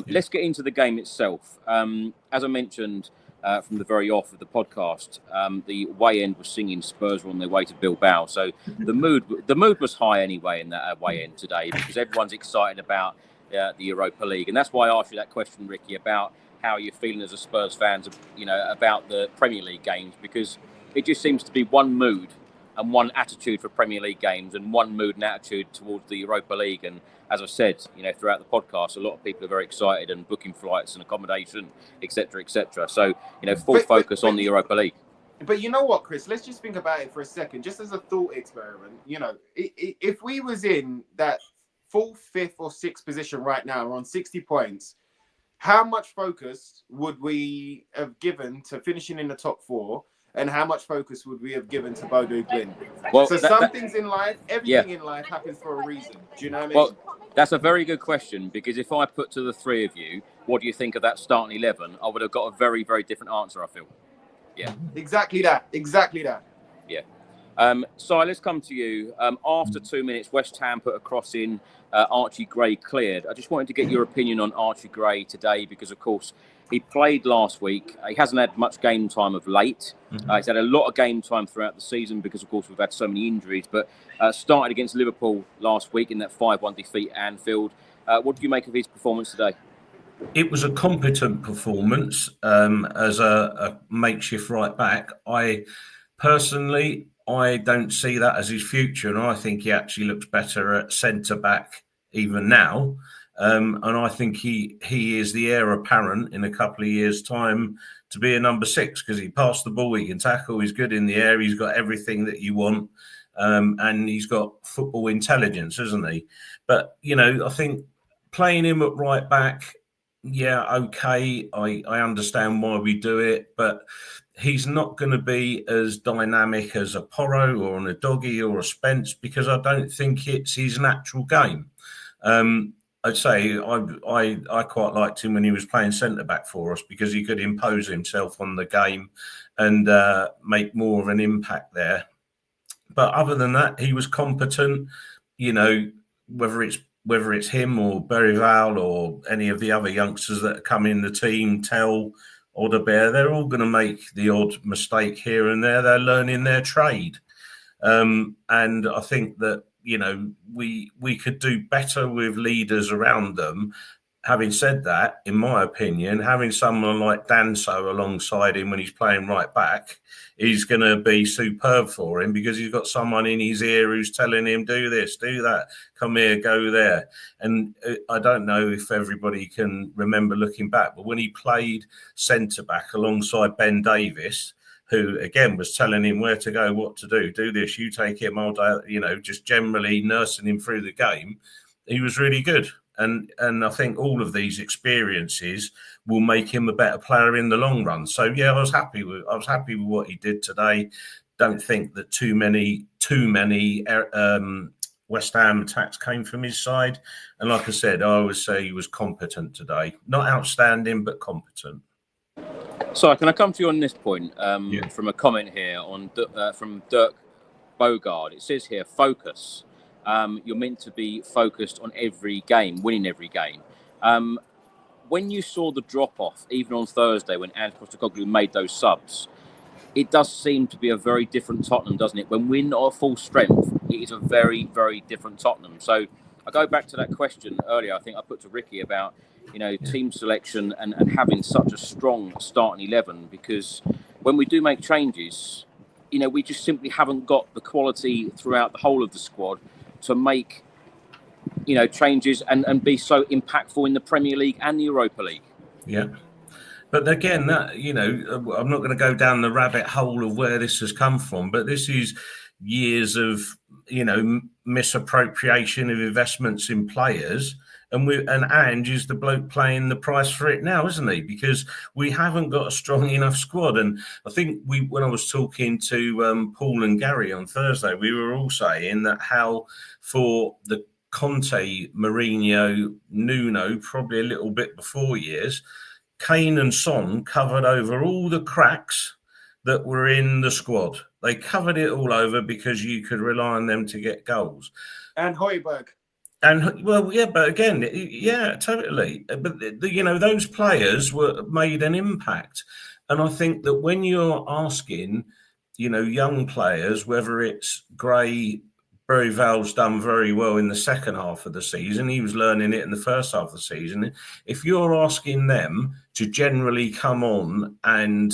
Let's get into the game itself. As I mentioned from the very off of the podcast, the away end was singing Spurs were on their way to Bilbao. So the mood was high anyway in that away end today, because everyone's excited about the Europa League. And that's why I asked you that question, Ricky, about how you're feeling as a Spurs fan, you know, about the Premier League games, because it just seems to be one mood and one attitude for Premier League games, and one mood and attitude towards the Europa League. And as I said, you know, throughout the podcast, a lot of people are very excited and booking flights and accommodation, etc., etc. So, you know, full focus on the Europa League. But you know what, Chris? Let's just think about it for a second, just as a thought experiment. You know, if we was in that 4th, 5th, or 6th position right now, we're on 60 points. How much focus would we have given to finishing in the top 4? And how much focus would we have given to Bodo Glimt? Well, so some things in life, everything in life happens for a reason. Do you know what I mean? Well, that's a very good question, because if I put to the three of you, what do you think of that starting 11? I would have got a very, very different answer, I feel. Yeah. Exactly that. Yeah. Si, let's come to you. After 2 minutes, West Ham put a cross in. Archie Gray cleared. I just wanted to get your opinion on Archie Gray today because, of course, he played last week. He hasn't had much game time of late. He's had a lot of game time throughout the season because, of course, we've had so many injuries. But started against Liverpool last week in that 5-1 defeat at Anfield. What do you make of his performance today? It was a competent performance as a makeshift right back. I don't see that as his future, and I think he actually looks better at centre back even now. And I think he is the heir apparent in a couple of years' time to be a number 6 because he passed the ball, he can tackle, he's good in the air, he's got everything that you want, and he's got football intelligence, isn't he? But I think playing him at right back, yeah, okay, I understand why we do it, but he's not going to be as dynamic as a Porro or an Udogie or a Spence because I don't think it's his natural game. I'd say I quite liked him when he was playing centre back for us because he could impose himself on the game and make more of an impact there. But other than that, he was competent. Whether it's him or Berryvale or any of the other youngsters that come in the team, Tell, Odebear, they're all going to make the odd mistake here and there. They're learning their trade. And I think that, we could do better with leaders around them. Having said that, in my opinion, having someone like Danso alongside him when he's playing right back is going to be superb for him because he's got someone in his ear who's telling him, do this, do that, come here, go there. And I don't know if everybody can remember looking back, but when he played centre-back alongside Ben Davis, who, again, was telling him where to go, what to do this, you take him, just generally nursing him through the game, he was really good. And I think all of these experiences will make him a better player in the long run. So yeah, I was happy with what he did today. Don't think that too many West Ham attacks came from his side. And like I said, I always say he was competent today. Not outstanding, but competent. So can I come to you on this point from a comment here from Dirk Bogard? It says here, focus. You're meant to be focused on every game, winning every game. When you saw the drop-off, even on Thursday when Ange Postecoglou made those subs, it does seem to be a very different Tottenham, doesn't it? When we're not at full strength, it is a very, very different Tottenham. So I go back to that question earlier, I think I put to Ricky about, team selection and having such a strong starting 11, because when we do make changes, we just simply haven't got the quality throughout the whole of the squad to make, changes and be so impactful in the Premier League and the Europa League. Yeah. But again, that, I'm not going to go down the rabbit hole of where this has come from, but this is years of, misappropriation of investments in players. And Ange is the bloke paying the price for it now, isn't he? Because we haven't got a strong enough squad. And I think when I was talking to Paul and Gary on Thursday, we were all saying that how for the Conte, Mourinho, Nuno, probably a little bit before years, Kane and Son covered over all the cracks that were in the squad. They covered it all over because you could rely on them to get goals. And Højbjerg. And well, yeah, but again, yeah, totally. But those players made an impact, and I think that when you're asking, young players, whether it's Gray, Berryvale's done very well in the second half of the season. He was learning it in the first half of the season. If you're asking them to generally come on and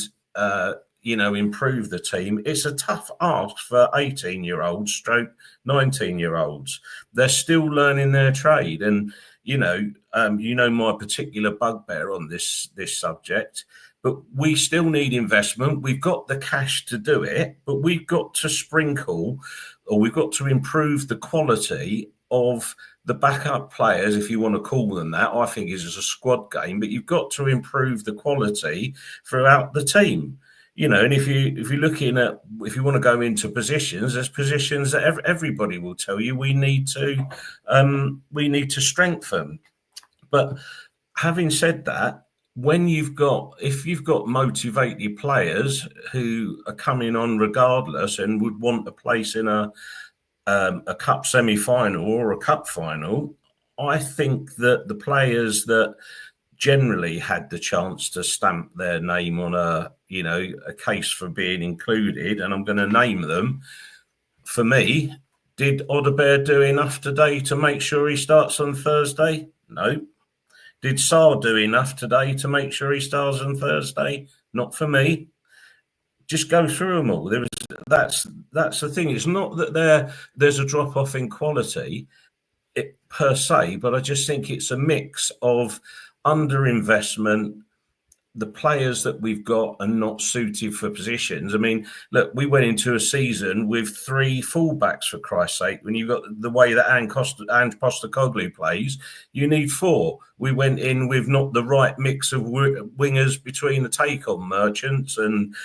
improve the team, it's a tough ask for 18-year-olds stroke 19-year-olds. They're still learning their trade. And, my particular bugbear on this subject, but we still need investment. We've got the cash to do it, but we've got to we've got to improve the quality of the backup players, if you want to call them that. I think it's a squad game, but you've got to improve the quality throughout the team. And if you're looking at, if you want to go into positions, there's positions that everybody will tell you we need to strengthen. But having said that, if you've got motivated players who are coming on regardless and would want a place in a cup semi-final or a cup final, I think that the players that generally had the chance to stamp their name on a case for being included, and I'm going to name them. For me, did Odebear do enough today to make sure he starts on Thursday? No. Did Sarr do enough today to make sure he starts on Thursday? Not for me. Just go through them all. That's the thing. It's not that there's a drop off in quality per se, but I just think it's a mix of underinvestment. The players that we've got are not suited for positions. I mean, look, we went into a season with 3 fullbacks, for Christ's sake. When you've got the way that Ange Postecoglou plays, you need 4. We went in with not the right mix of wingers between the take-on merchants and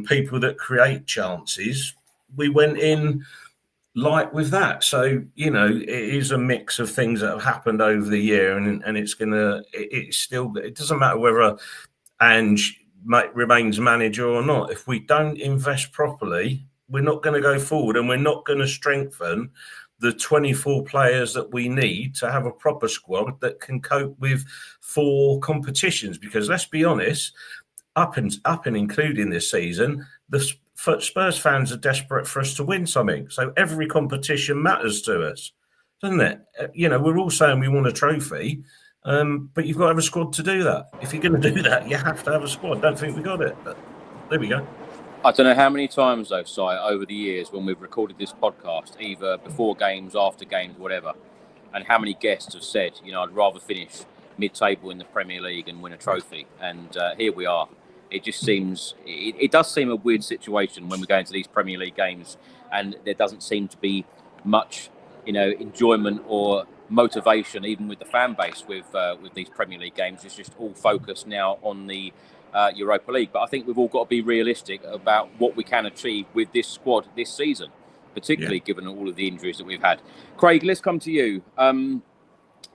people that create chances. We went in light with that. So, it is a mix of things that have happened over the year, and it doesn't matter whether Ange remains manager or not. If we don't invest properly, we're not going to go forward, and we're not going to strengthen the 24 players that we need to have a proper squad that can cope with 4 competitions. Because let's be honest, up and including this season, the Spurs fans are desperate for us to win something. So every competition matters to us, doesn't it? We're all saying we want a trophy, but you've got to have a squad to do that. If you're going to do that, you have to have a squad. Don't think we got it, but there we go. I don't know how many times, though, Si, over the years when we've recorded this podcast, either before games, after games, whatever, and how many guests have said, I'd rather finish mid-table in the Premier League and win a trophy. And here we are. It just seems, it does seem a weird situation when we go into these Premier League games and there doesn't seem to be much, enjoyment or motivation, even with the fan base with these Premier League games. It's just all focused now on the Europa League. But I think we've all got to be realistic about what we can achieve with this squad this season, particularly given all of the injuries that we've had. Craig, let's come to you.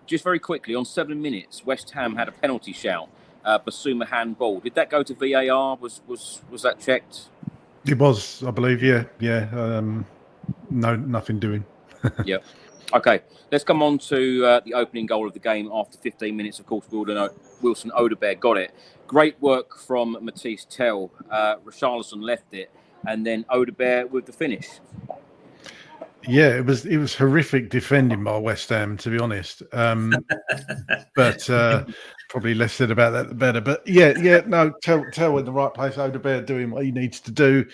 Just very quickly, on 7 minutes, West Ham had a penalty shout. Bassuma handball. Did that go to VAR? Was that checked? It was, I believe. Yeah. No, nothing doing. Yep. Okay, let's come on to the opening goal of the game after 15 minutes. Of course, Wilson Odebear got it. Great work from Matisse Tell. Richarlison left it, and then Odebear with the finish. Yeah, it was horrific defending by West Ham, to be honest. But probably less said about that, the better. But no, Tell in the right place. Odebear doing what he needs to do.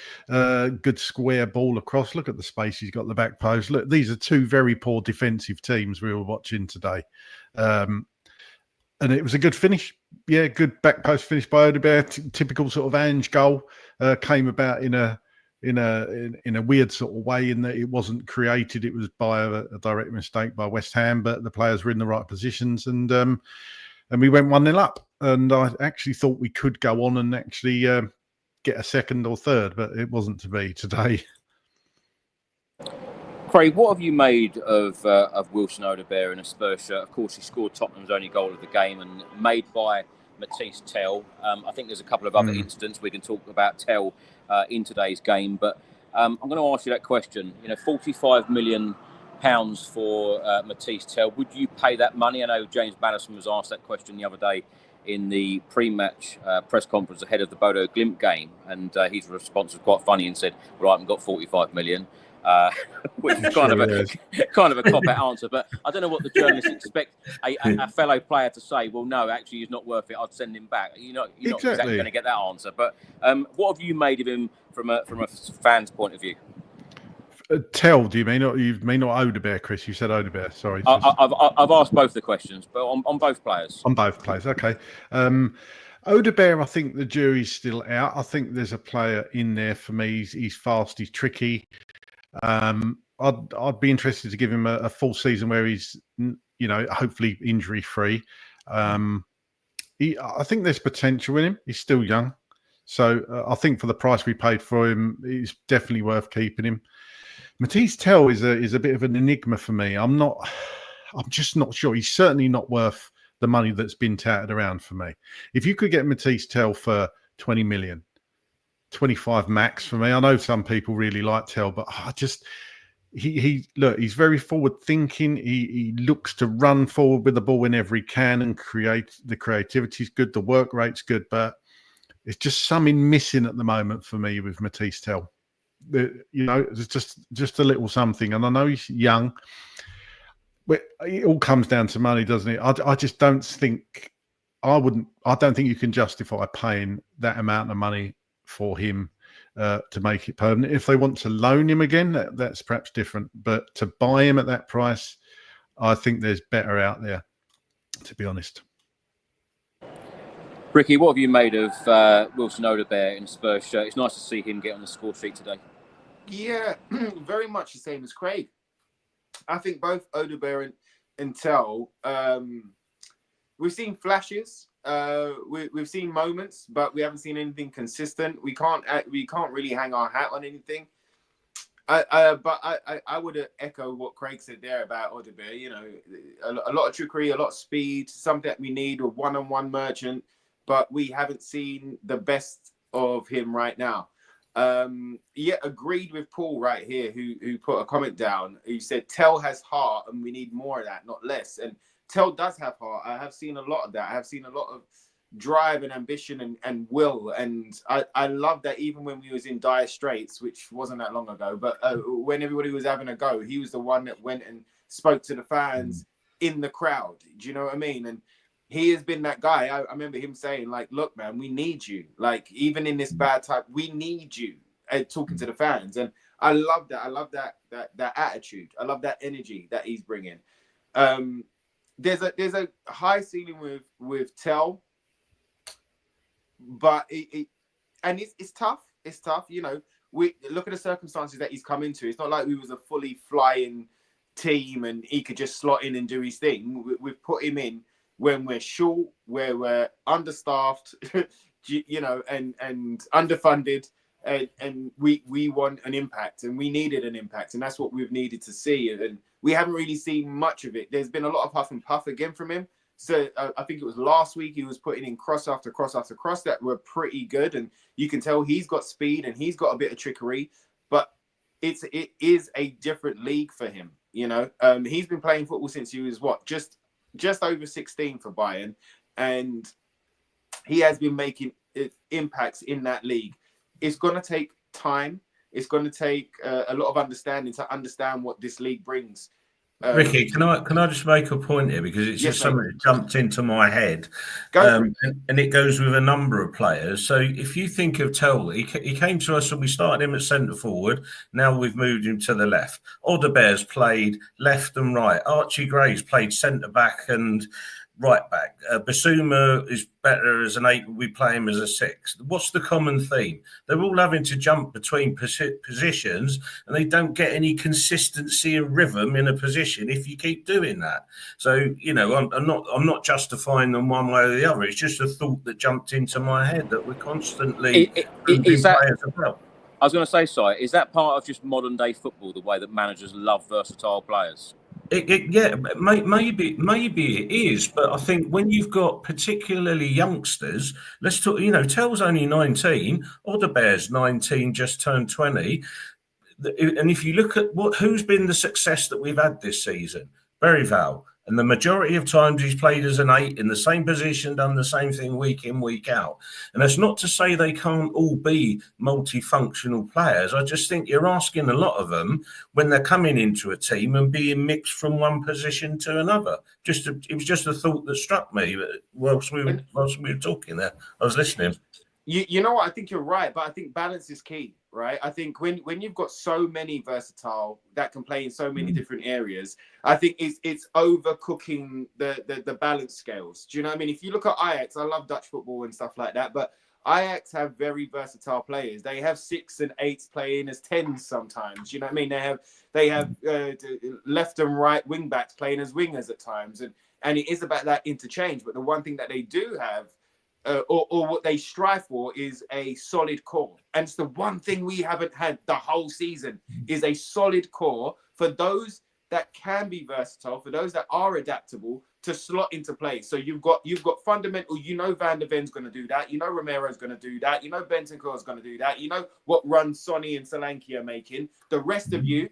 Good square ball across. Look at the space he's got at the back post. Look, these are 2 very poor defensive teams we were watching today. And it was a good finish. Yeah, good back post finish by Odebear. Typical sort of Ange goal. Came about in a weird sort of way, in that it wasn't created. It was by a direct mistake by West Ham, but the players were in the right positions, and we went 1-0 up. And I actually thought we could go on and actually get a second or third, but it wasn't to be today. Craig, what have you made of Wilson Odebear in a Spurs shirt? Of course, he scored Tottenham's only goal of the game, and made by Matisse Tell. I think there's a couple of other incidents we can talk about Tell in today's game, but I'm going to ask you that question. £45 million for Matisse Tell. Would you pay that money? I know James Maddison was asked that question the other day in the pre-match press conference ahead of the Bodo Glimt game, and his response was quite funny and said, "Well, I haven't got 45 million." Which is kind of a cop-out answer, but I don't know what the journalists expect a fellow player to say. Well, no, actually, he's not worth it. I'd send him back. You're not exactly going to get that answer. But what have you made of him from a fan's point of view? Tell, do you mean? Or you mean not Odebear, Chris? You said Odebear. Sorry. I've asked both the questions, but on both players. On both players, okay. Odebear, I think the jury's still out. I think there's a player in there for me. He's fast. He's tricky. I'd be interested to give him a full season where he's, hopefully injury free. I think there's potential in him. He's still young, so I think for the price we paid for him, it's definitely worth keeping him. Matisse Tell is a bit of an enigma for me. I'm just not sure. He's certainly not worth the money that's been touted around for me. If you could get Matisse Tell for 20 million, 25 max for me. I know some people really like Tell, but he's very forward thinking. He looks to run forward with the ball whenever he can and create. The creativity's good, the work rate's good, but it's just something missing at the moment for me with Matisse Tell. It's just a little something. And I know he's young, but it all comes down to money, doesn't it? I just don't think I don't think you can justify paying that amount of money for him to make it permanent. If they want to loan him again, that's perhaps different. But to buy him at that price, I think there's better out there, to be honest. Ricky, what have you made of Wilson Odobert in a Spurs shirt? It's nice to see him get on the score sheet today. Yeah, very much the same as Craig. I think both Odobert and Tell, we've seen flashes. We've seen moments, but we haven't seen anything consistent. We can't really hang our hat on anything. But I would echo what Craig said there about Odobert. You know, a lot of trickery, a lot of speed, something that we need, a one-on-one merchant, but we haven't seen the best of him right now. Yeah, agreed with Paul right here, who put a comment down. Who said Tell has heart, and we need more of that, not less. And Tell does have heart. I have seen a lot of that. I have seen a lot of drive and ambition and will. And I love that even when we was in dire straits, which wasn't that long ago, but when everybody was having a go, he was the one that went and spoke to the fans in the crowd. Do you know what I mean? And he has been that guy. I remember him saying, like, look, man, we need you. Like, even in this bad time, we need you. Talking to the fans. And I love that. I love that attitude. I love that energy that he's bringing. There's a high ceiling with Tell, but it's tough. It's tough. You know, we look at the circumstances that he's come into. It's not like we was a fully flying team and he could just slot in and do his thing. We've put him in when we're short, where we're understaffed, you know, and underfunded. And we want an impact, and we needed an impact, and that's what we've needed to see. And we haven't really seen much of it. There's been a lot of huff and puff again from him. So I think it was last week he was putting in cross after cross after cross that were pretty good, and you can tell he's got speed and he's got a bit of trickery. But it is a different league for him. You know, he's been playing football since he was just over 16 for Bayern, and he has been making impacts in that league. It's going to take time. It's going to take a lot of understanding to understand what this league brings. Ricky, can I just make a point here, because it's just something that jumped into my head, and it goes with a number of players. So if you think of Tell, he came to us and we started him at centre forward. Now we've moved him to the left. Odebert's played left and right. Archie Gray's played centre back and right back. Bassuma is better as an 8, but we play him as a 6. What's the common theme? They're all having to jump between positions, and they don't get any consistency and rhythm in a position if you keep doing that. So, you know, I'm not justifying them one way or the other. It's just a thought that jumped into my head that we're constantly is that, players as well. I was going to say, Si, is that part of just modern day football, the way that managers love versatile players? Yeah, maybe it is, but I think when you've got particularly youngsters, let's talk. You know, Tell's only 19, Odebert's 19, just turned 20, and if you look at who's been the success that we've had this season, Berryvale, and the majority of times he's played as an 8 in the same position, done the same thing week in, week out. And that's not to say they can't all be multifunctional players. I just think you're asking a lot of them when they're coming into a team and being mixed from one position to another. It was just a thought that struck me whilst we were talking there. I was listening. You know what? I think you're right, but I think balance is key, right? I think when you've got so many versatile that can play in so many different areas, I think it's overcooking the balance scales. Do you know what I mean? If you look at Ajax, I love Dutch football and stuff like that, but Ajax have very versatile players. They have 6 and 8s playing as 10s sometimes. You know what I mean? They have left and right wing backs playing as wingers at times, and it is about that interchange. But the one thing that they do have, or what they strive for, is a solid core. And it's the one thing we haven't had the whole season, is a solid core for those that can be versatile, for those that are adaptable to slot into play. So you've got fundamental, Van der Ven's going to do that. Romero's going to do that. Bentancur's going to do that. What runs Sonny and Solanke are making. The rest of you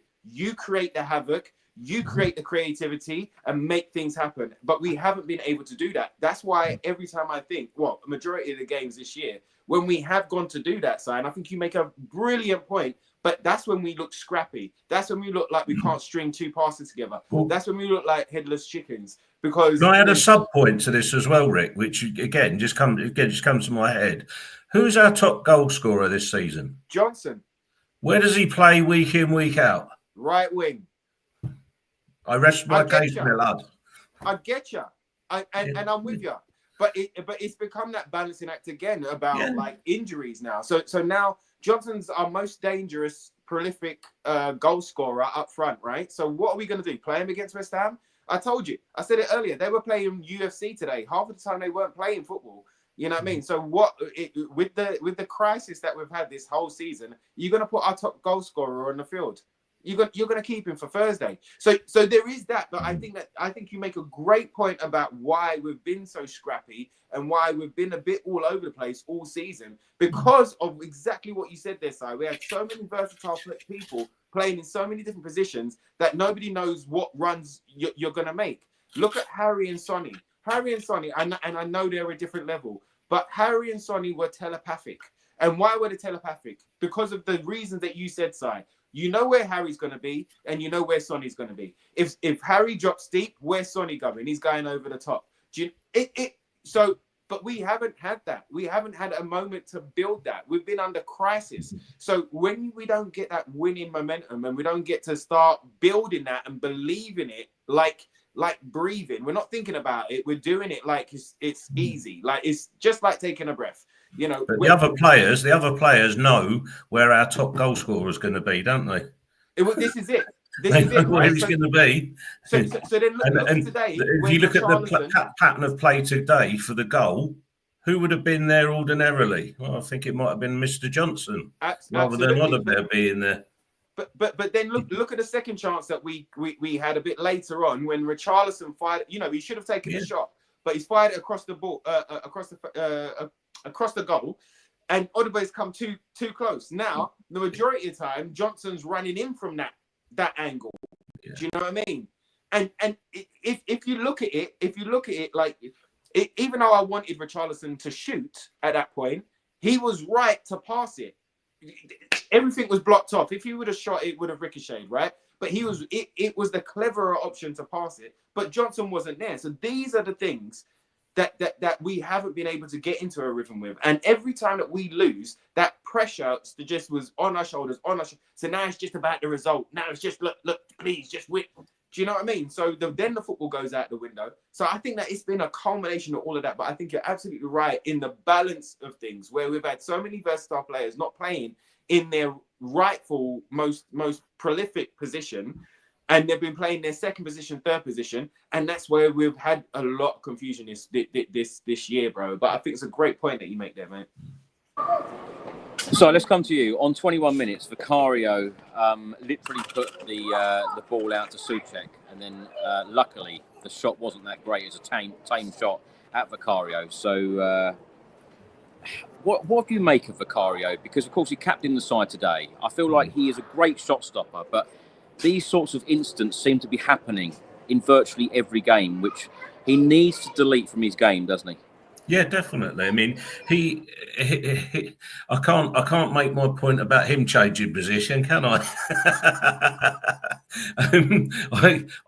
create the havoc, you create the creativity and make things happen. But we haven't been able to do that. That's why every time I think, a majority of the games this year, when we have gone to do that, Sign, I think you make a brilliant point. But that's when we look scrappy. That's when we look like we can't string two passes together. That's when we look like headless chickens. Because I had a sub point to this as well, Rick, which again just comes to my head. Who's our top goal scorer this season? Johnson. Where does he play week in, week out? Right wing. I rest my case, my lad. I get you, and I'm with you. But it's become that balancing act again about like injuries now. So now Johnson's our most dangerous, prolific goal scorer up front, right? So what are we going to do? Play him against West Ham? I told you. I said it earlier. They were playing UFC today. Half of the time they weren't playing football. You know what I mean? So with the crisis that we've had this whole season, you're going to put our top goal scorer on the field. You're going to keep him for Thursday. So there is that. But I think you make a great point about why we've been so scrappy and why we've been a bit all over the place all season, because of exactly what you said there, Si. We have so many versatile people playing in so many different positions that nobody knows what runs you're going to make. Look at Harry and Sonny. Harry and Sonny, and I know they're a different level, but Harry and Sonny were telepathic. And why were they telepathic? Because of the reasons that you said, Si. You know where Harry's going to be, and you know where Sonny's going to be. If Harry drops deep, where's Sonny going? He's going over the top. But we haven't had that. We haven't had a moment to build that. We've been under crisis. So when we don't get that winning momentum and we don't get to start building that and believe in it, like breathing, we're not thinking about it. We're doing it like it's easy. Like it's just like taking a breath. But the other players know where our top goal scorer is going to be, don't they? This is it. They know where he's going to be. So then look at today. If you look at the pattern of play today for the goal, who would have been there ordinarily? Well, I think it might have been Mr. Johnson rather than Oliver being there. But then look at the second chance that we had a bit later on when Richarlison fired. He should have taken the shot, but he's fired it across the ball, across the goal, and Odubey's come too close. Now the majority of the time, Johnson's running in from that angle. Yeah. Do you know what I mean? And if you look at it, like even though I wanted Richarlison to shoot at that point, he was right to pass it. Everything was blocked off. If he would have shot, it would have ricocheted, right? But it was the cleverer option to pass it. But Johnson wasn't there. So these are the things that we haven't been able to get into a rhythm with. And every time that we lose, that pressure just was on our shoulders, So now it's just about the result. Now it's just, look, please, just win. Do you know what I mean? So then the football goes out the window. So I think that it's been a culmination of all of that. But I think you're absolutely right in the balance of things, where we've had so many versatile players not playing in their rightful, most prolific position. And they've been playing their second position, third position, and that's where we've had a lot of confusion this year, bro. But I think it's a great point that you make there, mate. So let's come to you. On 21 minutes, Vicario literally put the ball out to Souček, and then luckily the shot wasn't that great. It was a tame shot at Vicario. So what do you make of Vicario? Because of course he captained the side today. I feel like he is a great shot stopper, but these sorts of incidents seem to be happening in virtually every game, which he needs to delete from his game, doesn't he? Yeah, definitely. I mean, I can't make my point about him changing position, can I?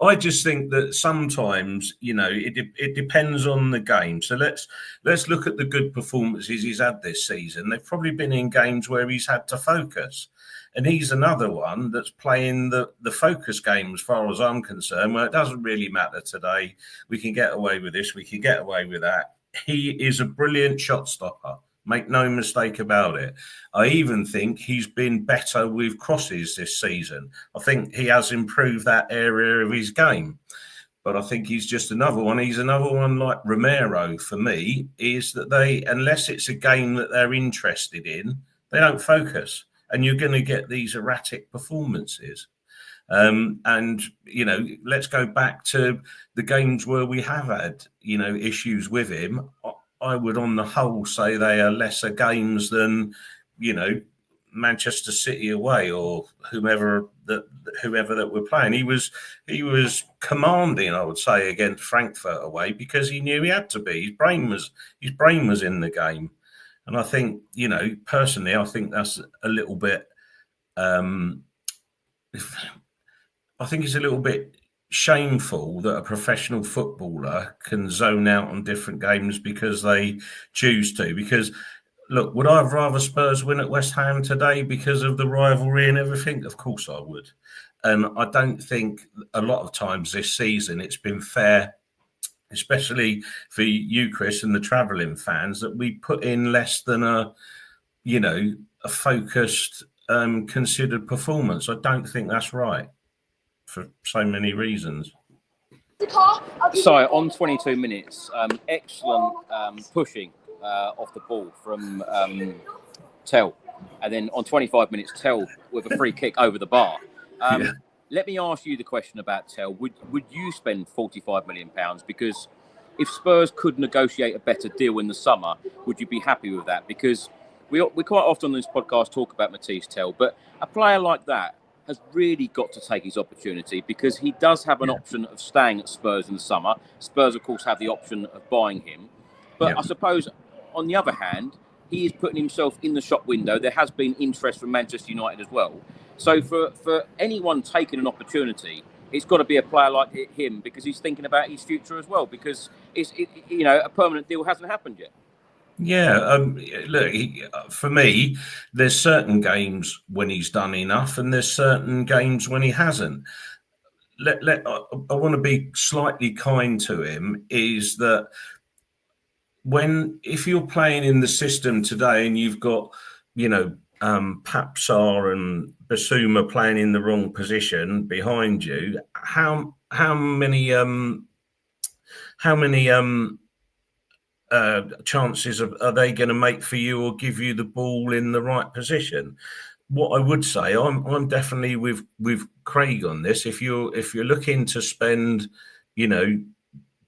I just think that sometimes, it depends on the game. So let's look at the good performances he's had this season. They've probably been in games where he's had to focus. And he's another one that's playing the focus game, as far as I'm concerned, where it doesn't really matter today. We can get away with this. We can get away with that. He is a brilliant shot stopper. Make no mistake about it. I even think he's been better with crosses this season. I think he has improved that area of his game. But I think he's just another one. He's another one like Romero, for me, is that unless it's a game that they're interested in, they don't focus. And you're going to get these erratic performances. And, you know, let's go back to the games where we have had, you know, issues with him. I would, on the whole, say they are lesser games than, you know, Manchester City away or whoever that we're playing. He was commanding, I would say, against Frankfurt away because he knew he had to be. His brain was in the game, and I think, you know, personally, I think that's a little bit. I think it's a little bit shameful that a professional footballer can zone out on different games because they choose to. Because look, would I have rather Spurs win at West Ham today because of the rivalry and everything? Of course I would. And I don't think a lot of times this season it's been fair, especially for you, Chris, and the travelling fans, that we put in less than a focused, considered performance. I don't think that's right for so many reasons. So on 22 minutes, excellent pushing off the ball from Tell, and then on 25 minutes, Tell with a free kick over the bar. Let me ask you the question about Tell. Would you spend £45 million? Because if Spurs could negotiate a better deal in the summer, would you be happy with that? Because we quite often on this podcast talk about Matisse Tell, but a player like that has really got to take his opportunity because he does have an option of staying at Spurs in the summer. Spurs, of course, have the option of buying him. But I suppose, on the other hand, he is putting himself in the shop window. There has been interest from Manchester United as well. So for anyone taking an opportunity, it's got to be a player like him because he's thinking about his future as well, because a permanent deal hasn't happened yet. Yeah, look, for me, there's certain games when he's done enough and there's certain games when he hasn't. I want to be slightly kind to him, is that if you're playing in the system today and you've got, Papsar and Bassuma playing in the wrong position behind you, how many chances are they going to make for you or give you the ball in the right position? What I would say, I'm definitely with Craig on this. If you're looking to spend,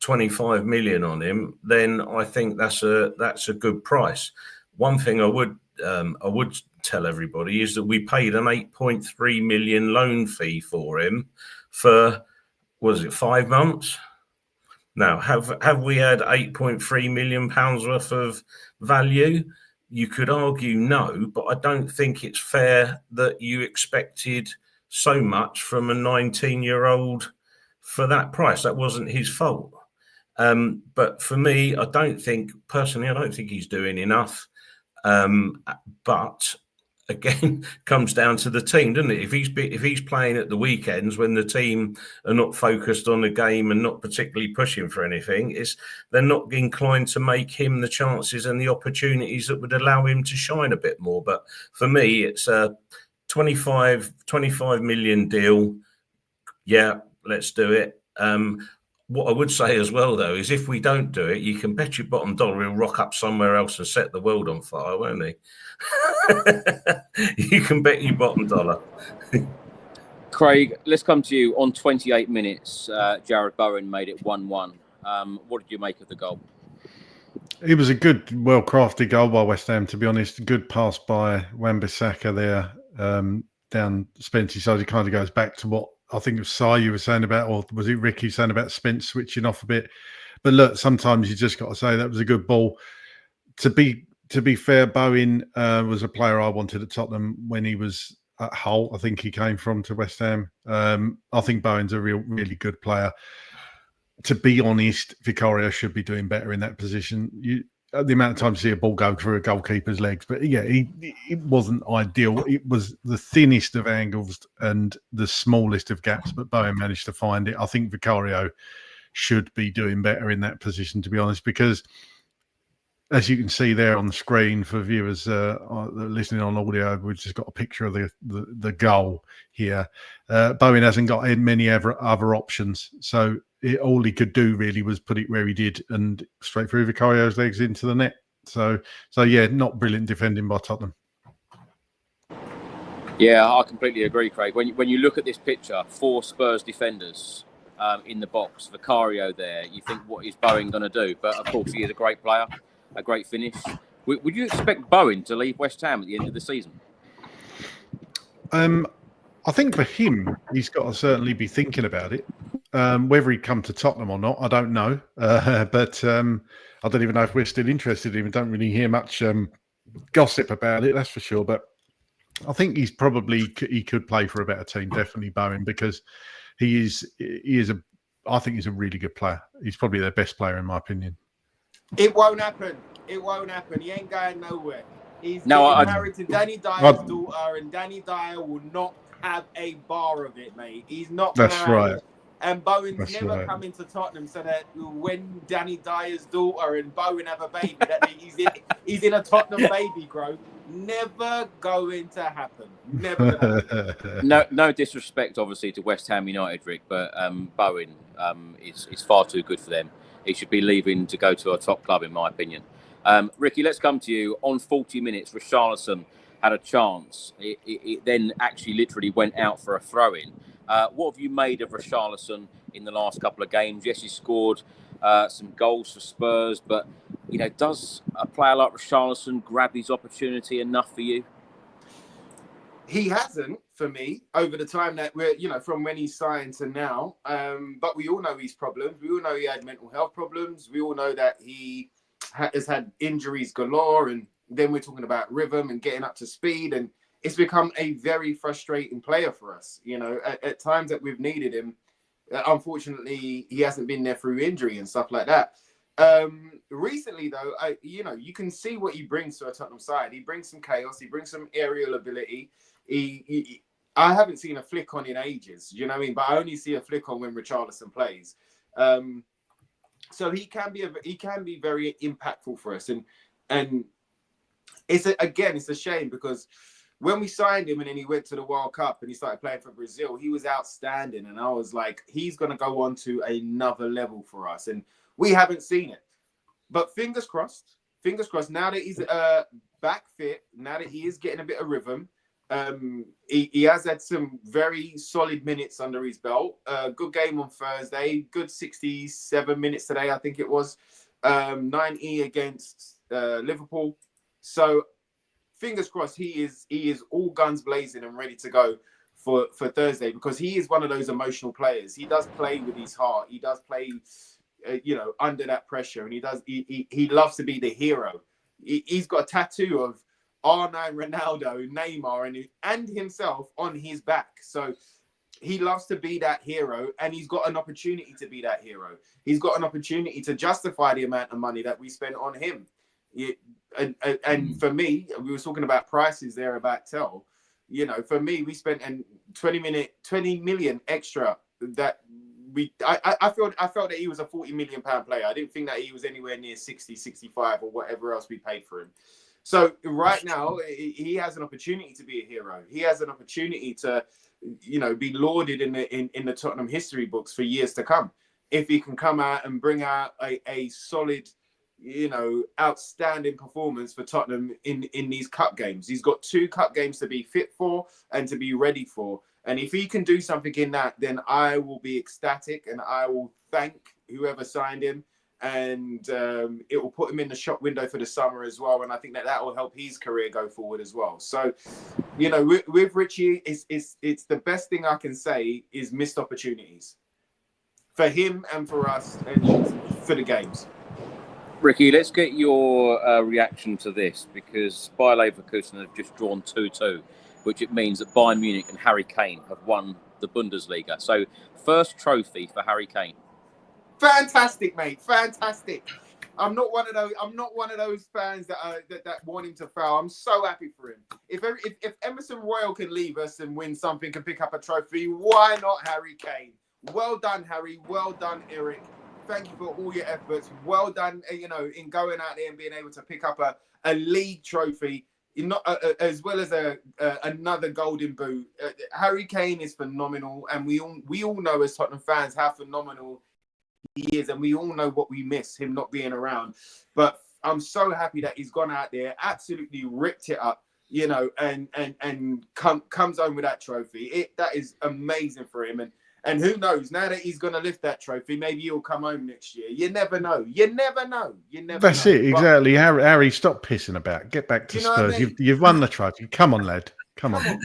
25 million on him, then I think that's a good price. One thing I would tell everybody is that we paid an 8.3 million loan fee for him for, was it 5 months? Now, have we had £8.3 million worth of value? You could argue no, but I don't think it's fair that you expected so much from a 19-year-old for that price. That wasn't his fault. But for me, I don't think he's doing enough. But again, comes down to the team, doesn't it? If he's playing at the weekends when the team are not focused on the game and not particularly pushing for anything, they're not inclined to make him the chances and the opportunities that would allow him to shine a bit more. But for me, it's a 25 million deal. Yeah, let's do it. What I would say as well, though, is if we don't do it, you can bet your bottom dollar he'll rock up somewhere else and set the world on fire, won't he? You can bet your bottom dollar. Craig, let's come to you. On 28 minutes, Jared Bowen made it 1-1. What did you make of the goal? It was a good, well-crafted goal by West Ham, to be honest. Good pass by Wan-Bissaka there down Spence's side. It kind of goes back to what I think it was Si you were saying about, or was it Ricky saying about Spence switching off a bit? But look, sometimes you just got to say that was a good ball. To be fair, Bowen was a player I wanted at Tottenham when he was at Hull. I think he came from to West Ham. I think Bowen's a really good player. To be honest, Vicario should be doing better in that position. The amount of times you see a ball go through a goalkeeper's legs, but yeah, it wasn't ideal. It was the thinnest of angles and the smallest of gaps, but Bowen managed to find it. I think Vicario should be doing better in that position, to be honest, because as you can see there on the screen for viewers listening on audio, we've just got a picture of the goal here. Bowen hasn't got many other options, so all he could do really was put it where he did and straight through Vicario's legs into the net. So yeah, not brilliant defending by Tottenham. Yeah, I completely agree, Craig. When you look at this picture, 4 Spurs defenders in the box, Vicario there, you think, what is Bowen going to do? But of course, he is a great player, a great finish. Would you expect Bowen to leave West Ham at the end of the season? I think for him, he's got to certainly be thinking about it. Whether he'd come to Tottenham or not, I don't know. But I don't even know if we're still interested in him. Don't really hear much gossip about it, that's for sure. But I think he could play for a better team, definitely, Bowen, because I think he's a really good player. He's probably their best player, in my opinion. It won't happen. It won't happen. He ain't going nowhere. He's married to Danny Dyer's daughter, and Danny Dyer will not have a bar of it, mate. He's not. That's right. And Bowen's never come into Tottenham so that when Danny Dyer's daughter and Bowen have a baby, that he's in a Tottenham baby grove. Never going to happen. Never gonna happen. No disrespect, obviously, to West Ham United, Rick, but Bowen is far too good for them. He should be leaving to go to a top club, in my opinion. Ricky, let's come to you. On 40 minutes, Richarlison had a chance. It then actually literally went out for a throw-in. What have you made of Richarlison in the last couple of games? Yes, he scored some goals for Spurs, but does a player like Richarlison grab his opportunity enough for you? He hasn't, for me, over the time that we're, from when he signed to now. But we all know his problems. We all know he had mental health problems. We all know that he has had injuries galore. And then we're talking about rhythm and getting up to speed. And it's become a very frustrating player for us. At times that we've needed him, unfortunately, he hasn't been there through injury and stuff like that. Recently, though, you can see what he brings to a Tottenham side. He brings some chaos. He brings some aerial ability. I haven't seen a flick on in ages. Do you know what I mean? But I only see a flick on when Richarlison plays. So he can be very impactful for us. And it's a shame because when we signed him and then he went to the World Cup and he started playing for Brazil, he was outstanding. And I was like, he's going to go on to another level for us. And we haven't seen it. But fingers crossed, now that he's back fit, now that he is getting a bit of rhythm, he has had some very solid minutes under his belt. Good game on Thursday, good 67 minutes today, I think it was. 90 against Liverpool. So fingers crossed he is all guns blazing and ready to go for Thursday, because he is one of those emotional players. He does play with his heart. He does play under that pressure, and he loves to be the hero. He's got a tattoo of R9 Ronaldo, Neymar, and himself on his back. So he loves to be that hero, and he's got an opportunity to be that hero. He's got an opportunity to justify the amount of money that we spent on him. And for me, we were talking about prices there about Tell. For me, we spent 20 million extra that I felt that he was a £40 million player. I didn't think that he was anywhere near 60, 65 or whatever else we paid for him. So right now, he has an opportunity to be a hero. He has an opportunity to, be lauded in the Tottenham history books for years to come. If he can come out and bring out a solid, outstanding performance for Tottenham in these cup games. He's got 2 cup games to be fit for and to be ready for. And if he can do something in that, then I will be ecstatic and I will thank whoever signed him. And it will put him in the shop window for the summer as well. And I think that will help his career go forward as well. So, with Richie, it's the best thing I can say is missed opportunities for him and for us and for the games. Ricky, let's get your reaction to this, because Bayer Leverkusen have just drawn 2-2, which it means that Bayern Munich and Harry Kane have won the Bundesliga. So, first trophy for Harry Kane. Fantastic, mate. Fantastic. I'm not one of those fans that want him to fail. I'm so happy for him. If Emerson Royal can leave us and win something and pick up a trophy, why not Harry Kane? Well done, Harry. Well done, Eric. Thank you for all your efforts. Well done, in going out there and being able to pick up a league trophy, as well as another golden boot. Harry Kane is phenomenal, and we all know as Tottenham fans how phenomenal he is, and we all know what we miss him not being around. But I'm so happy that he's gone out there, absolutely ripped it up. you know, and comes home with that trophy. That is amazing for him. And who knows, now that he's going to lift that trophy, maybe he'll come home next year. You never know. You never know. That's it, exactly. Harry, stop pissing about. Get back to Spurs. I mean? You've won the trophy. Come on, lad. Come on, bro.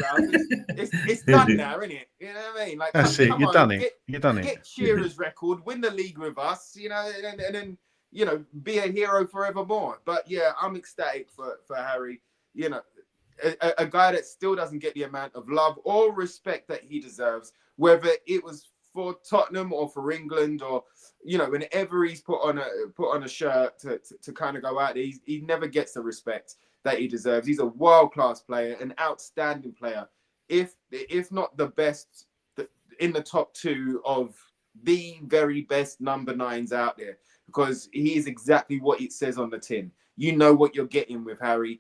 It's done now, isn't it? You know what I mean? Like, that's it. You've done it. You've done it. Get Shearer's record, win the league with us, you know, and then, you know, be a hero forevermore. But yeah, I'm ecstatic for Harry. You know, a guy that still doesn't get the amount of love or respect that he deserves, whether it was for Tottenham or for England, or, you know, whenever he's put on a shirt to kind of go out there, he never gets the respect that he deserves. He's a world-class player, an outstanding player, if not the best, in the top 2 of the very best number 9s out there, because he is exactly what it says on the tin. You know what you're getting with Harry.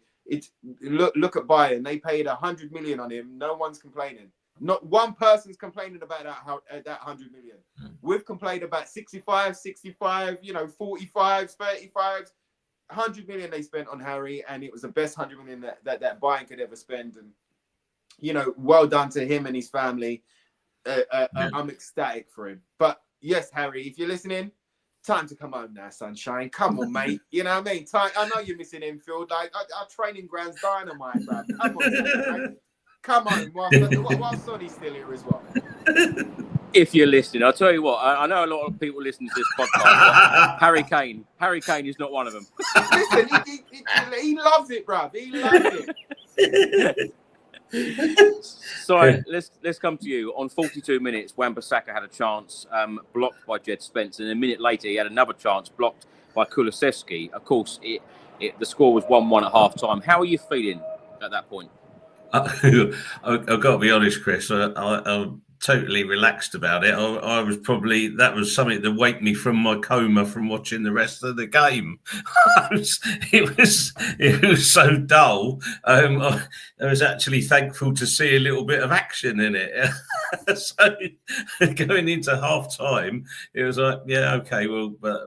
Look at Bayern. They paid 100 million on him. No one's complaining. Not one person's complaining about that 100 million. We've complained about 65, you know, 45s, 35s. 100 million they spent on Harry, and it was the best 100 million that Bayern could ever spend. And, you know, well done to him and his family. I'm ecstatic for him. But yes, Harry, if you're listening, time to come home now, sunshine. Come on, mate. You know what I mean? I know you're missing infield. Like, our training ground's dynamite, bro. Come on, mate. Come on, while Sonny's still here as well. If you're listening, I'll tell you what, I know a lot of people listen to this podcast. Harry Kane is not one of them. Listen, he loves it, bruv. He loves it. So let's come to you. On 42 minutes, Wan-Bissaka had a chance blocked by Jed Spence, and a minute later he had another chance blocked by Kulusevski. Of course, the score was 1-1 at half-time. How are you feeling at that point? I've got to be honest, Chris. I'm totally relaxed about it. I was probably, that was something that waked me from my coma from watching the rest of the game. It was so dull. I was actually thankful to see a little bit of action in it. So going into half time, it was like, yeah, okay, well, but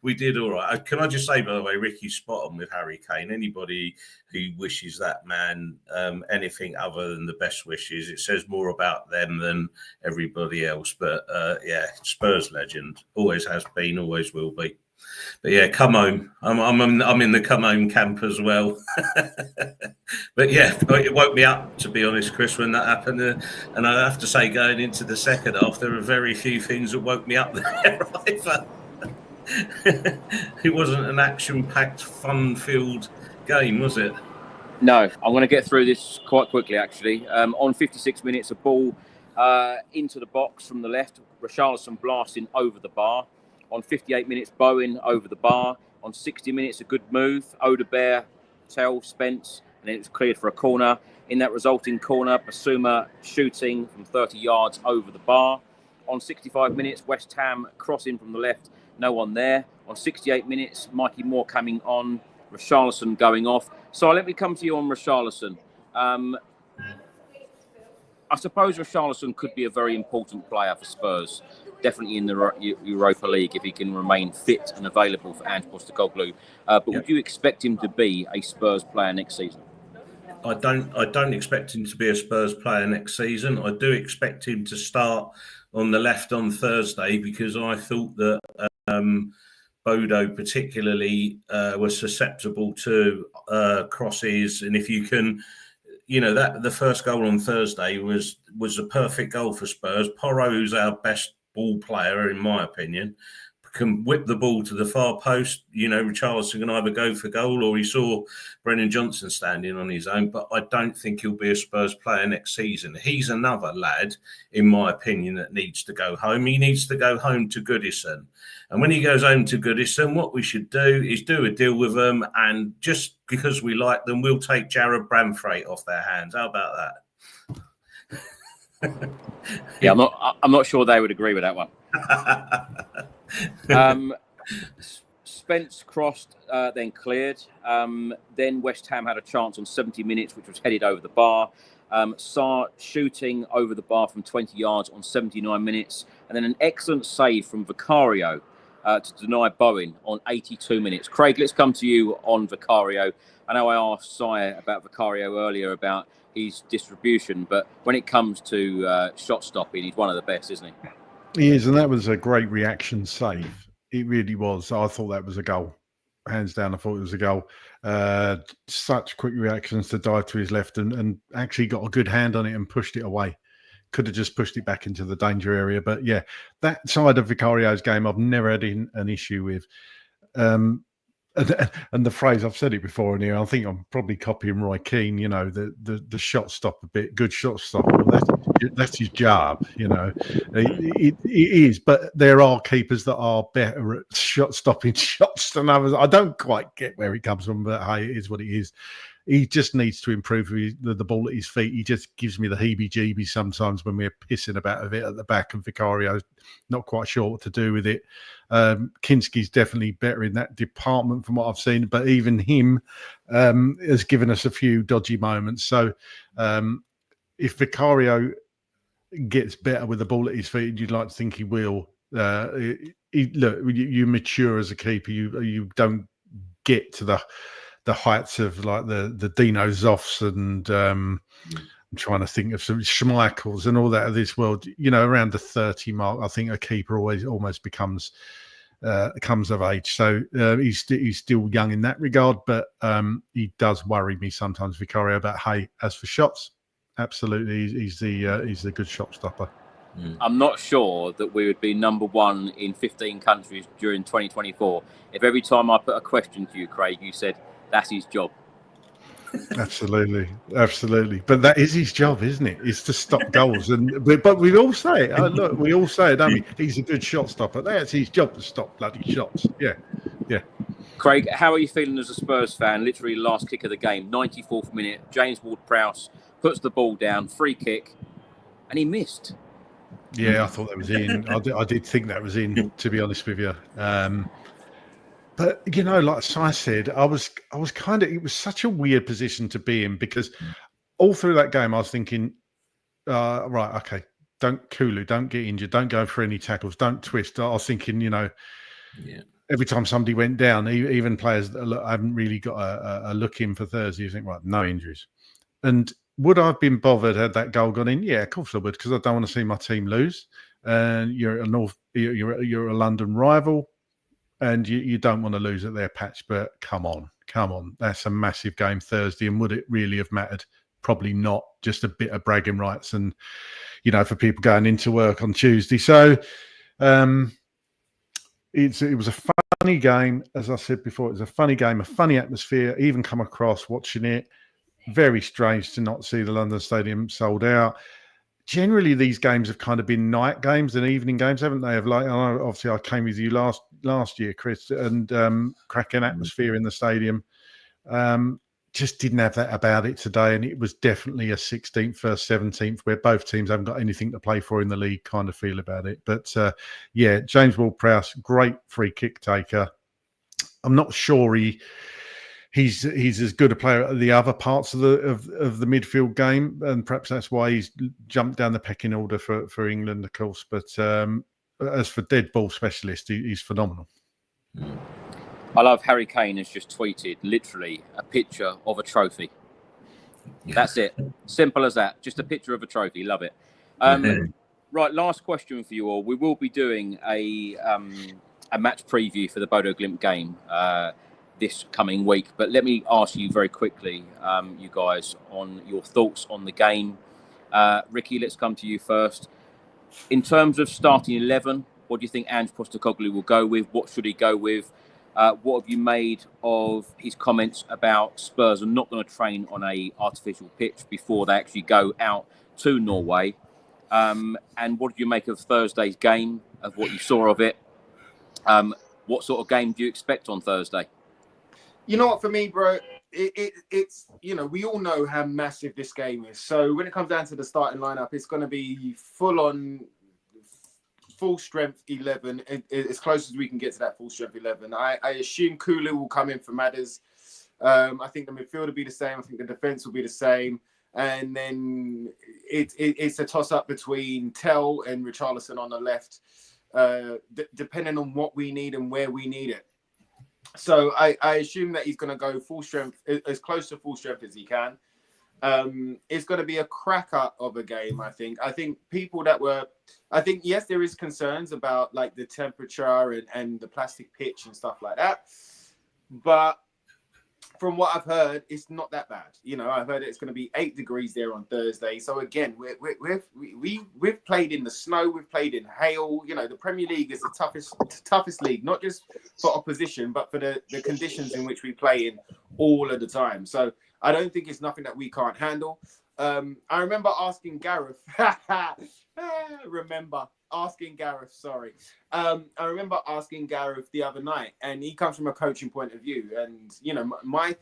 we did all right. Can I just say, by the way, Ricky's spot on with Harry Kane. Anybody who wishes that man anything other than the best wishes, it says more about them than everybody else. But yeah, Spurs legend, always has been, always will be. But yeah, come home. I'm in the come home camp as well. But yeah, it woke me up, to be honest, Chris, when that happened. And I have to say, going into the second half, there were very few things that woke me up there either. It wasn't an action-packed, fun-filled game, was it? No, I'm going to get through this quite quickly, actually. On 56 minutes, a ball into the box from the left. Richarlison blasting over the bar. On 58 minutes, Bowen over the bar. On 60 minutes, a good move. Odebear, Tell, Spence, and then it was cleared for a corner. In that resulting corner, Bassuma shooting from 30 yards over the bar. On 65 minutes, West Ham crossing from the left. No one there. On 68 minutes, Mikey Moore coming on. Richarlison going off. So let me come to you on Richarlison. I suppose Richarlison could be a very important player for Spurs, definitely in the Europa League, if he can remain fit and available for Ange Postecoglou. But would you expect him to be a Spurs player next season? I don't expect him to be a Spurs player next season. I do expect him to start on the left on Thursday, because I thought that Bodo particularly was susceptible to crosses, and if you can, you know, that the first goal on Thursday was a perfect goal for Spurs. Porro, who's our best ball player in my opinion, can whip the ball to the far post. You know, Richarlison can either go for goal, or he saw Brennan Johnson standing on his own. But I don't think he'll be a Spurs player next season. He's another lad, in my opinion, that needs to go home. He needs to go home to Goodison. And when he goes home to Goodison, what we should do is do a deal with them. And just because we like them, we'll take Jared Bramthwaite off their hands. How about that? Yeah, I'm not sure they would agree with that one. Spence crossed, then cleared. Then West Ham had a chance on 70 minutes, which was headed over the bar. Sarr shooting over the bar from 20 yards on 79 minutes. And then an excellent save from Vicario to deny Bowen on 82 minutes. Craig, let's come to you on Vicario. I know I asked Si about Vicario earlier about his distribution, but when it comes to shot stopping, he's one of the best, isn't he? He is, and that was a great reaction save. It really was. I thought that was a goal. Hands down, I thought it was a goal. Such quick reactions to dive to his left and actually got a good hand on it and pushed it away. Could have just pushed it back into the danger area. But yeah, that side of Vicario's game, I've never had an issue with. And the phrase, I've said it before in here, I think I'm probably copying Roy Keane, you know, the shot stop a bit, good shot stop. Well, that's his job, you know. It is, but there are keepers that are better at shot stopping shots than others. I don't quite get where it comes from, but hey, it is what it is. He just needs to improve the ball at his feet. He just gives me the heebie-jeebies sometimes when we're pissing about a bit at the back, and Vicario's not quite sure what to do with it. Kinski's definitely better in that department from what I've seen, but even him has given us a few dodgy moments. So if Vicario gets better with the ball at his feet, and you'd like to think he will, look, you mature as a keeper. You don't get to the heights of like the Dino Zoffs and I'm trying to think of some Schmeichels and all that of this world. You know, around the 30 mark, I think a keeper almost comes of age. So he's still young in that regard, but he does worry me sometimes, Vicario. But hey, as for shots, absolutely, he's the good shot stopper. I'm not sure that we would be number one in 15 countries during 2024 if every time I put a question to you, Craig, you said that's his job. Absolutely. But that is his job, isn't it? It's to stop goals. But we all say it. Look, we all say it, don't we? He's a good shot stopper. That's his job, to stop bloody shots. Yeah. Craig, how are you feeling as a Spurs fan? Literally last kick of the game, 94th minute. James Ward-Prowse puts the ball down, free kick, and he missed. Yeah, I thought that was in. I did think that was in, to be honest with you. But you know, like Si said, I was kind of. It was such a weird position to be in because all through that game, I was thinking, right, okay, don't get injured, don't go for any tackles, don't twist. I was thinking, you know, every time somebody went down, even players that haven't really got a look in for Thursday, you think, right, no injuries. And would I have been bothered had that goal gone in? Yeah, of course I would, because I don't want to see my team lose. And you're a London rival. And you don't want to lose at their patch, but come on. That's a massive game Thursday. And would it really have mattered? Probably not. Just a bit of bragging rights and, you know, for people going into work on Tuesday. So it was a funny game. As I said before, it was a funny game, a funny atmosphere, even come across watching it. Very strange to not see the London Stadium sold out. Generally, these games have kind of been night games and evening games, haven't they? Obviously, I came with you last year, Chris, and cracking atmosphere in the stadium. Just didn't have that about it today, and it was definitely a 16th versus 17th, where both teams haven't got anything to play for in the league kind of feel about it. But yeah, James Ward-Prowse, great free kick taker. I'm not sure he's as good a player at the other parts of the midfield game, and perhaps that's why he's jumped down the pecking order for England, of course. But as for dead ball specialist, he's phenomenal. I love Harry Kane has just tweeted literally a picture of a trophy. That's it. Simple as that. Just a picture of a trophy. Love it. Right, last question for you all. We will be doing a match preview for the Bodo Glimt game this coming week. But let me ask you very quickly, you guys, on your thoughts on the game. Ricky, let's come to you first. In terms of starting 11, what do you think Ange Postecoglou will go with? What should he go with? What have you made of his comments about Spurs are not going to train on a artificial pitch before they actually go out to Norway? And what did you make of Thursday's game, of what you saw of it? What sort of game do you expect on Thursday? You know what, for me, bro, it's, you know, we all know how massive this game is. So when it comes down to the starting lineup, it's going to be full strength 11, as close as we can get to that full strength 11. I assume Kulu will come in for Maddison. I think the midfield will be the same. I think the defense will be the same. And then it's a toss up between Tell and Richarlison on the left. depending on what we need and where we need it. So I assume that he's going to go full strength, as close to full strength as he can. It's going to be a cracker of a game, I think. I think yes, there is concerns about like the temperature and the plastic pitch and stuff like that. But from what I've heard, it's not that bad. You know, I've heard it's going to be 8 degrees there on Thursday. So again, we've played in the snow, we've played in hail. You know, the Premier League is the toughest league, not just for opposition, but for the conditions in which we play in all of the time. So I don't think it's nothing that we can't handle. I remember asking Gareth. I remember asking Gareth the other night, and he comes from a coaching point of view. And you know, my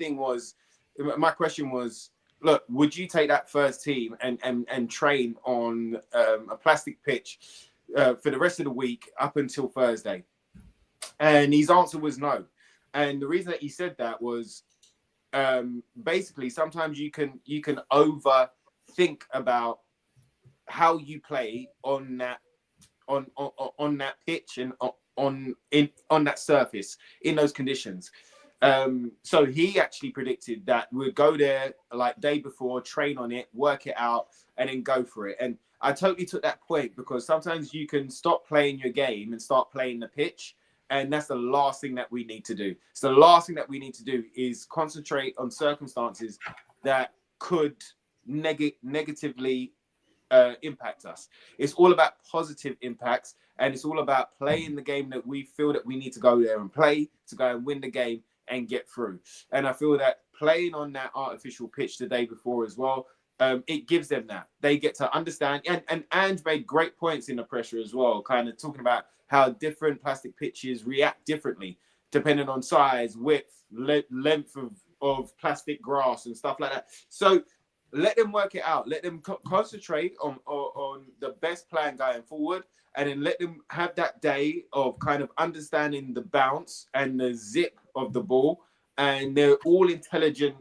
question was, look, would you take that first team and train on a plastic pitch for the rest of the week up until Thursday? And his answer was no. And the reason that he said that was, basically, sometimes you can overthink about how you play on that pitch and on that surface in those conditions. So he actually predicted that we'd go there like day before, train on it, work it out, and then go for it. And I totally took that point, because sometimes you can stop playing your game and start playing the pitch. And that's the last thing that we need to do. So the last thing that we need to do is concentrate on circumstances that could negatively impact us. It's all about positive impacts, and it's all about playing the game that we feel that we need to go there and play to go and win the game and get through. And I feel that playing on that artificial pitch the day before as well, it gives them that. They get to understand. And Ange made great points in the pressure as well, kind of talking about how different plastic pitches react differently, depending on size, width, length of plastic grass and stuff like that. So let them work it out. Let them concentrate on the best plan going forward, and then let them have that day of kind of understanding the bounce and the zip of the ball. And they're all intelligent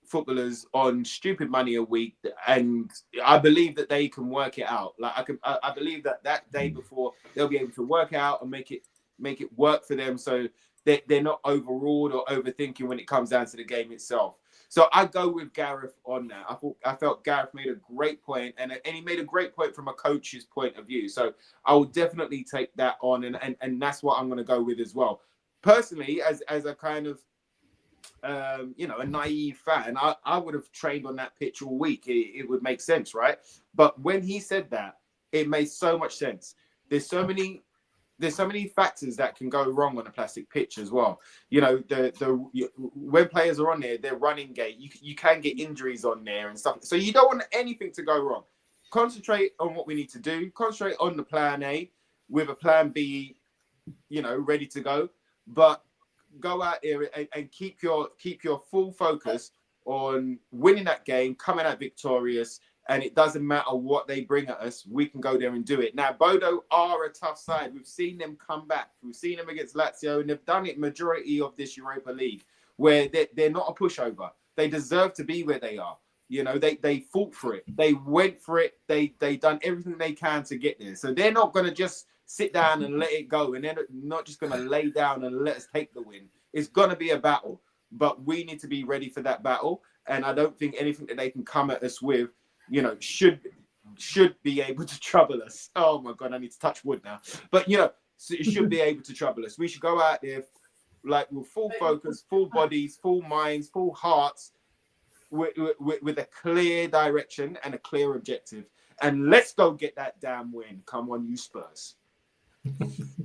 footballers on stupid money a week, and I believe that they can work it out. Like I believe that day before they'll be able to work out and make it work for them, so they're not overruled or overthinking when it comes down to the game itself. So I go with Gareth on that. I felt Gareth made a great point, and he made a great point from a coach's point of view. So I will definitely take that on, and that's what I'm going to go with as well. Personally, as a kind of a naive fan, I would have trained on that pitch all week. It would make sense, right? But when he said that, it made so much sense. There's so many factors that can go wrong on a plastic pitch as well. You know, when players are on there, they're running gate. You can get injuries on there and stuff. So you don't want anything to go wrong. Concentrate on what we need to do. Concentrate on the plan A with a plan B, ready to go. But go out there and keep your full focus on winning that game, coming out victorious, and it doesn't matter what they bring at us. We can go there and do it. Now, Bodo are a tough side. We've seen them come back. We've seen them against Lazio, and they've done it majority of this Europa League, where they're not a pushover. They deserve to be where they are. They fought for it. They went for it. They done everything they can to get there. So they're not going to just sit down and let it go, and they're not just going to lay down and let us take the win. It's going to be a battle, but we need to be ready for that battle. And I don't think anything that they can come at us with, should be able to trouble us. Oh my God, I need to touch wood now. But, it should be able to trouble us. We should go out there like with full focus, full bodies, full minds, full hearts, with a clear direction and a clear objective. And let's go get that damn win. Come on, you Spurs.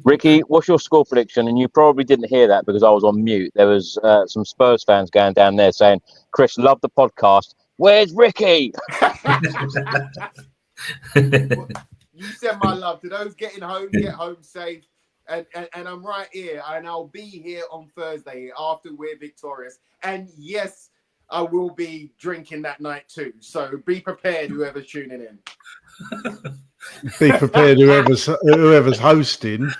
Ricky, what's your score prediction? And you probably didn't hear that because I was on mute. There was some Spurs fans going down there saying, Chris, love the podcast. Where's Ricky? You send my love to those getting home. Get home safe. And I'm right here. And I'll be here on Thursday after we're victorious. And yes, I will be drinking that night too. So be prepared, whoever's tuning in. Be prepared, whoever's hosting.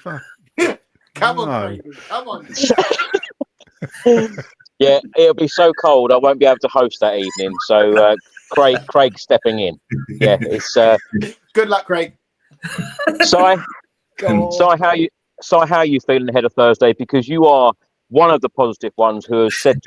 Come on, baby. Come on. Yeah, it'll be so cold I won't be able to host that evening. So Craig stepping in. Yeah, it's good luck, Craig. Si, God. So how are you feeling ahead of Thursday? Because you are one of the positive ones who has said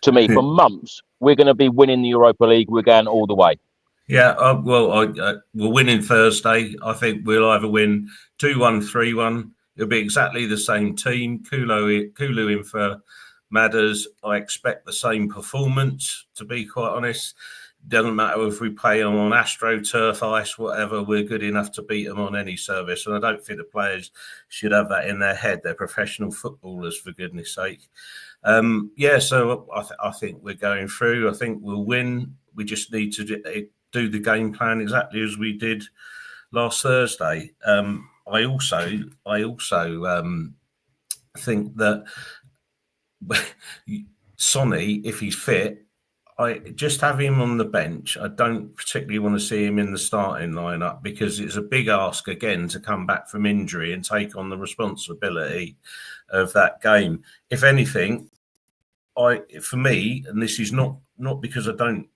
to me for months, we're going to be winning the Europa League. We're going all the way. Yeah, we're winning Thursday. I think we'll either win 2-1, 3-1. It'll be exactly the same team. Kulu in for Maddison. I expect the same performance, to be quite honest. Doesn't matter if we play them on AstroTurf, ice, whatever. We're good enough to beat them on any service. And I don't think the players should have that in their head. They're professional footballers, for goodness sake. So I think we're going through. I think we'll win. We just need to do the game plan exactly as we did last Thursday. I also think that Sonny, if he's fit, I just have him on the bench. I don't particularly want to see him in the starting lineup because it's a big ask again to come back from injury and take on the responsibility of that game. If anything, for me, and this is not because I don't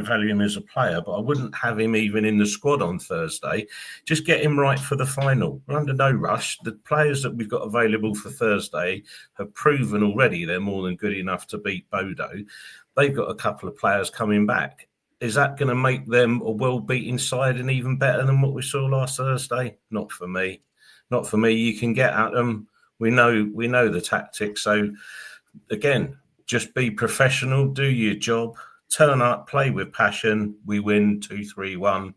value him as a player, but I wouldn't have him even in the squad on Thursday. Just get him right for the final. We're under no rush. The players that we've got available for Thursday have proven already they're more than good enough to beat Bodo. They've got a couple of players coming back. Is that going to make them a well-beaten side and even better than what we saw last Thursday? Not for me. Not for me. You can get at them. We know the tactics. So, again, just be professional, do your job, turn up, play with passion. We win 2-3-1.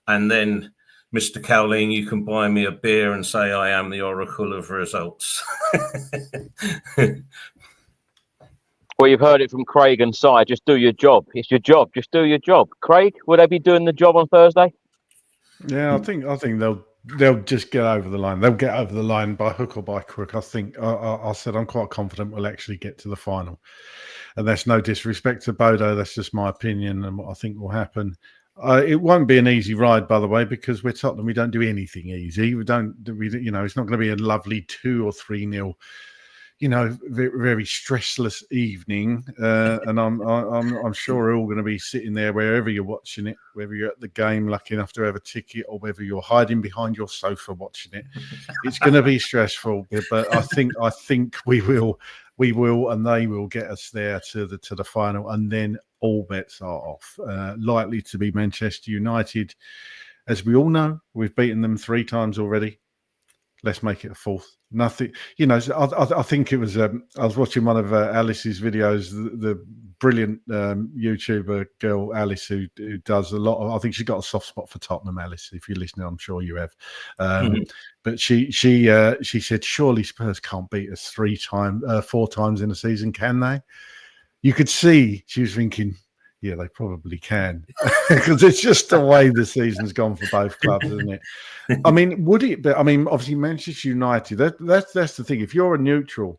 And then, Mr. Cowlin, you can buy me a beer and say I am the oracle of results. Well, you've heard it from Craig and Si. Just do your job. It's your job. Just do your job. Craig, would they be doing the job on Thursday? Yeah, I think they'll just get over the line. They'll get over the line by hook or by crook. I think I said I'm quite confident we'll actually get to the final. And that's no disrespect to Bodo. That's just my opinion and what I think will happen. It won't be an easy ride, by the way, because we're Tottenham. We don't do anything easy. It's not going to be a lovely 2 or 3-0. Very, very stressless evening, and I'm sure we're all going to be sitting there wherever you're watching it, whether you're at the game, lucky enough to have a ticket, or whether you're hiding behind your sofa watching it. It's going to be stressful, but I think we will, and they will get us there to the final, and then all bets are off. Likely to be Manchester United, as we all know. We've beaten them 3 times already. Let's make it a 4th. Nothing, I think it was. I was watching one of Alice's videos. The brilliant YouTuber girl Alice, who does a lot of. I think she's got a soft spot for Tottenham. Alice, if you're listening, I'm sure you have. But she said, surely Spurs can't beat us 4 times in a season, can they? You could see she was thinking, yeah, they probably can, because it's just the way the season's gone for both clubs, isn't it? I mean, would it be? I mean, obviously, Manchester United, that's the thing. If you're a neutral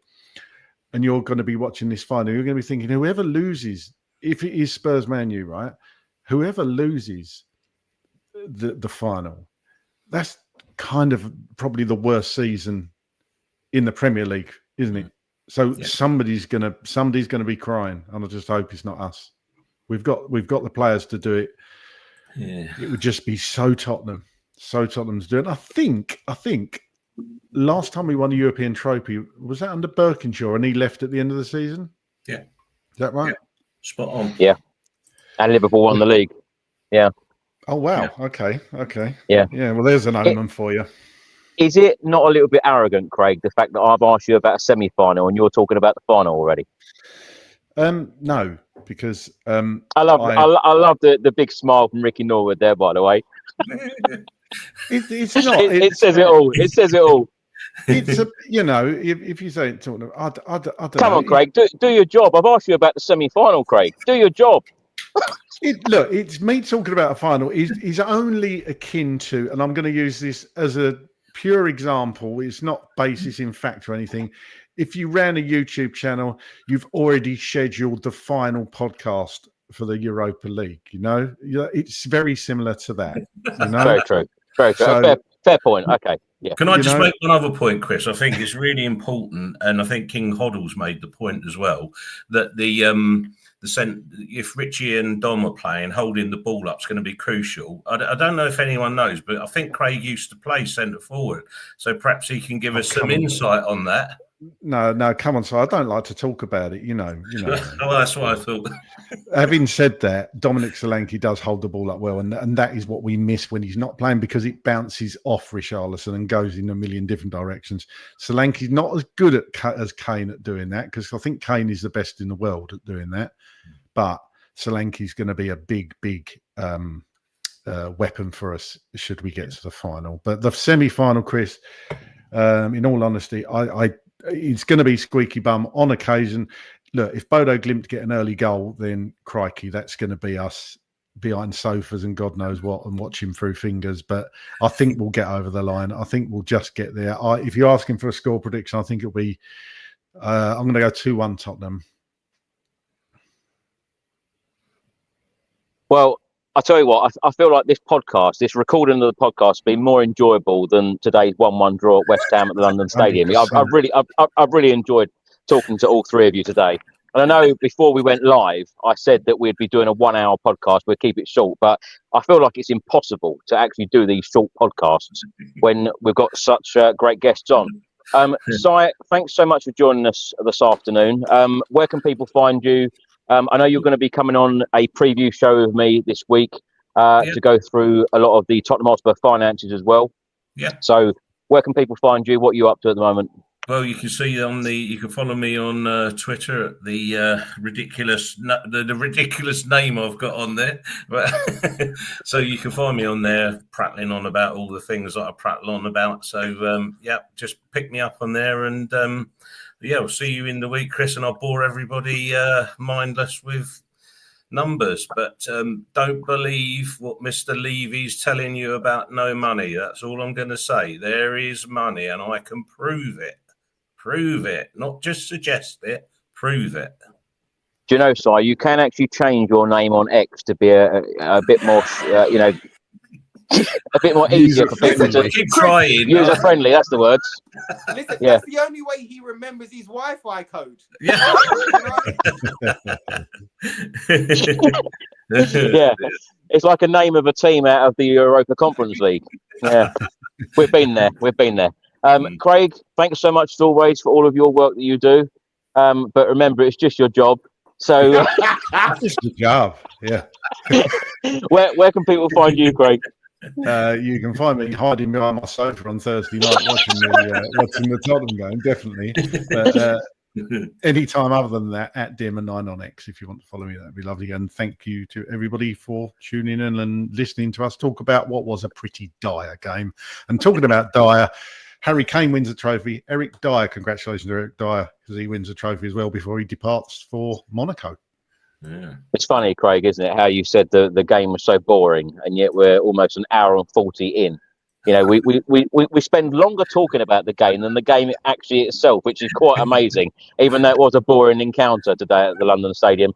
and you're going to be watching this final, you're going to be thinking, whoever loses, if it is Spurs Man U, right? Whoever loses the final, that's kind of probably the worst season in the Premier League, isn't it? So somebody's going to be crying, and I just hope it's not us. We've got the players to do it. Yeah. It would just be so Tottenham. So Tottenham's doing. I think last time we won a European trophy, was that under Birkinshaw, and he left at the end of the season? Yeah. Is that right? Yeah. Spot on. Yeah. And Liverpool won the league. Yeah. Oh wow. Yeah. Okay. Yeah. Yeah. Well, there's an omen for you. Is it not a little bit arrogant, Craig, the fact that I've asked you about a semi-final and you're talking about the final already? No, because I love the big smile from Ricky Norwood there, by the way. It's not. It says it all. It says it all. It's if you say it, I don't Come know. on, Craig, do your job. I've asked you about the semi-final, Craig. Do your job. Look, it's me talking about a final is only akin to, and I'm going to use this as a pure example. It's not basis in fact or anything. If you ran a YouTube channel, you've already scheduled the final podcast for the Europa League. It's very similar to that. Very true. Very true. So, fair point. Okay. Yeah. Can I just make one other point, Chris? I think it's really important, and I think King Hoddle's made the point as well, that the if Richie and Dom are playing, holding the ball up is going to be crucial. I don't know if anyone knows, but I think Craig used to play centre forward, so perhaps he can give us some insight on that. No, come on. So I don't like to talk about it, you know. Oh, that's what I thought. Having said that, Dominic Solanke does hold the ball up well, and that is what we miss when he's not playing, because it bounces off Richarlison and goes in a million different directions. Solanke's not as good as Kane at doing that, because I think Kane is the best in the world at doing that. But Solanke's going to be a big weapon for us should we get to the final. But the semi-final, Chris, in all honesty, it's going to be squeaky bum on occasion. Look, if Bodo Glimt get an early goal, then crikey, that's going to be us behind sofas and God knows what and watching through fingers. But I think we'll get over the line. I think we'll just get there. If you're asking for a score prediction, I think it'll be, I'm going to go 2-1 Tottenham. Well, I'll tell you what, I feel like this recording of the podcast has been more enjoyable than today's 1-1 draw at West Ham at the London Stadium. I've really enjoyed talking to all three of you today. And I know before we went live, I said that we'd be doing a 1-hour podcast. We'd keep it short, but I feel like it's impossible to actually do these short podcasts when we've got such great guests on. Si, thanks so much for joining us this afternoon. Where can people find you? I know you're going to be coming on a preview show with me this week to go through a lot of the Tottenham Hotspur finances as well. Yeah. So where can people find you? What are you up to at the moment? Well, you can see you can follow me on Twitter at the ridiculous name I've got on there. But so you can find me on there prattling on about all the things that I prattle on about. So just pick me up on there, and we'll see you in the week, Chris, and I'll bore everybody mindless with numbers. But don't believe what Mr. Levy's telling you about no money. That's all I'm going to say. There is money, and I can prove it. Prove it, not just suggest it. Prove it. Do you know, Si, you can actually change your name on X to be a bit more, a bit more easier for people to keep trying. User friendly. That's the words. Listen, that's the only way he remembers his Wi-Fi code. Yeah. Yeah, it's like a name of a team out of the Europa Conference League. Yeah, we've been there. Craig, thanks so much as always for all of your work that you do. But remember, it's just your job. So it's your job. Yeah. Where can people find you, Craig? You can find me hiding behind my sofa on Thursday night watching the Tottenham game, definitely. But any time other than that, at Dearman9 on X, if you want to follow me, that'd be lovely. And thank you to everybody for tuning in and listening to us talk about what was a pretty dire game. And talking about dire, Harry Kane wins a trophy. Eric Dyer, congratulations to Eric Dyer, because he wins a trophy as well before he departs for Monaco. Yeah. It's funny, Craig, isn't it? How you said the game was so boring, and yet we're almost an hour and 40 in. You know, we spend longer talking about the game than the game actually itself, which is quite amazing, even though it was a boring encounter today at the London Stadium.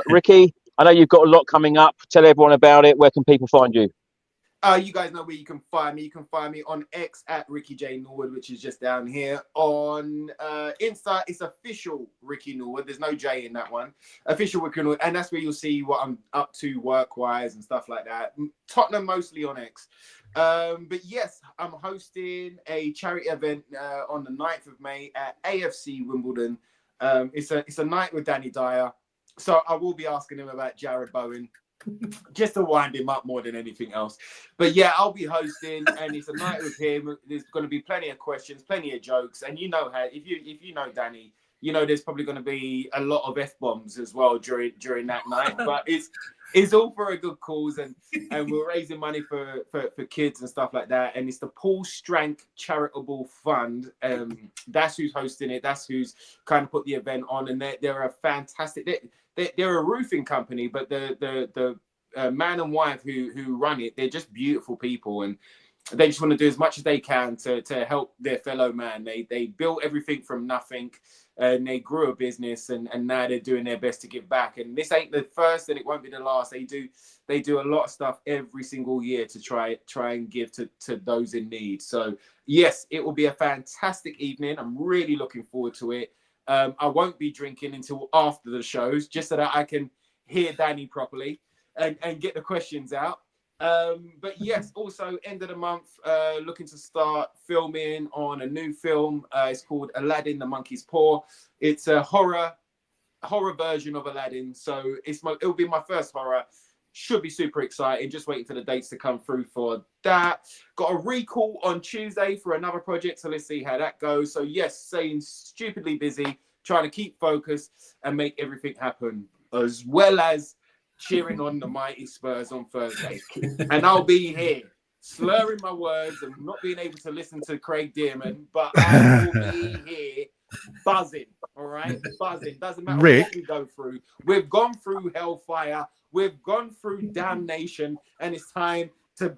Ricky, I know you've got a lot coming up. Tell everyone about it. Where can people find you? You guys know where you can find me. You can find me on X at Ricky J Norwood, which is just down here. On Insta, it's official Ricky Norwood. There's no J in that one. Official Ricky Norwood. And that's where you'll see what I'm up to work-wise and stuff like that. Tottenham mostly on X. But yes, I'm hosting a charity event on the 9th of May at AFC Wimbledon. It's a night with Danny Dyer. So I will be asking him about Jared Bowen. Just to wind him up more than anything else. But yeah, I'll be hosting, and it's a night with him. There's going to be plenty of questions, plenty of jokes, and you know how if you know Danny, you know there's probably going to be a lot of F-bombs as well during that night. But it's all for a good cause, and we're raising money for kids and stuff like that. And it's the Paul Strank Charitable Fund. That's who's hosting it. That's who's kind of put the event on, and they're a fantastic. They're a roofing company, but the man and wife who run it, they're just beautiful people, and they just want to do as much as they can to help their fellow man. They built everything from nothing, and they grew a business, and now they're doing their best to give back. And this ain't the first, and it won't be the last. They do a lot of stuff every single year to try and give to those in need. So yes, it will be a fantastic evening. I'm really looking forward to it. I won't be drinking until after the shows, just so that I can hear Danny properly and get the questions out. But yes, also end of the month, looking to start filming on a new film. It's called Aladdin, the Monkey's Paw. It's a horror version of Aladdin, so it'll be my first horror. Should be super exciting. Just waiting for the dates to come through for that. Got a recall on Tuesday for another project, so let's see how that goes. So yes, staying stupidly busy, trying to keep focused and make everything happen, as well as cheering on the mighty Spurs on Thursday. And I'll be here slurring my words and not being able to listen to Craig Dearman, but I will be here buzzing, all right? Buzzing. Doesn't matter what we go through. We've gone through hellfire. We've gone through damnation, and it's time to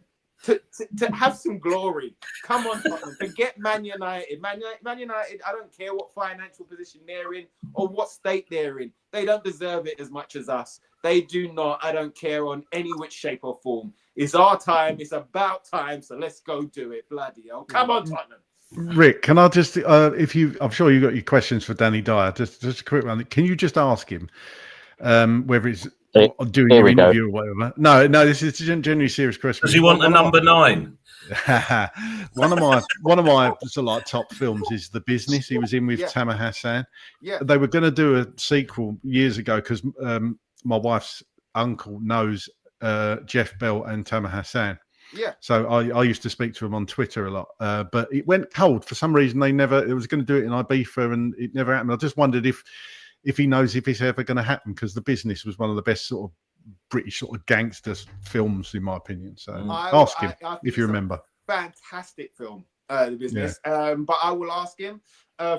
have some glory. Come on, Tottenham. Forget Man United. Man United, I don't care what financial position they're in or what state they're in. They don't deserve it as much as us. They do not. I don't care on any which shape or form. It's our time. It's about time. So let's go do it. Bloody hell. Come on, Tottenham. Rick, can I just, I'm sure you've got your questions for Danny Dyer. Just a quick one. Can you just ask him whether it's doing your interview or whatever? No, this is a genuinely serious question. Does he want a number 9? one of my sort of like top films is The Business. He was in with Tamer Hassan. Yeah, they were going to do a sequel years ago because my wife's uncle knows Jeff Bell and Tamer Hassan. Yeah. So I used to speak to him on Twitter a lot, but it went cold for some reason. It was going to do it in Ibiza, and it never happened. I just wondered if he knows if it's ever going to happen, because The Business was one of the best sort of British sort of gangster films, in my opinion. So ask him if you remember. Fantastic film, The Business. Yeah. But I will ask him.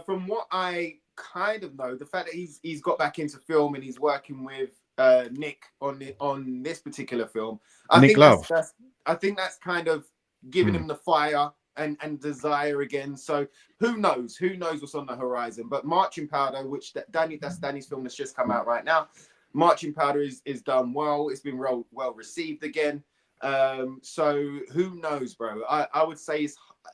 From what I kind of know, the fact that he's got back into film and he's working with Nick on this particular film. I think that's kind of giving him the fire and desire again. So who knows? Who knows what's on the horizon? But Marching Powder, which that's Danny's film that's just come out right now. Marching Powder is done well. It's been well received again. So who knows, bro? I would say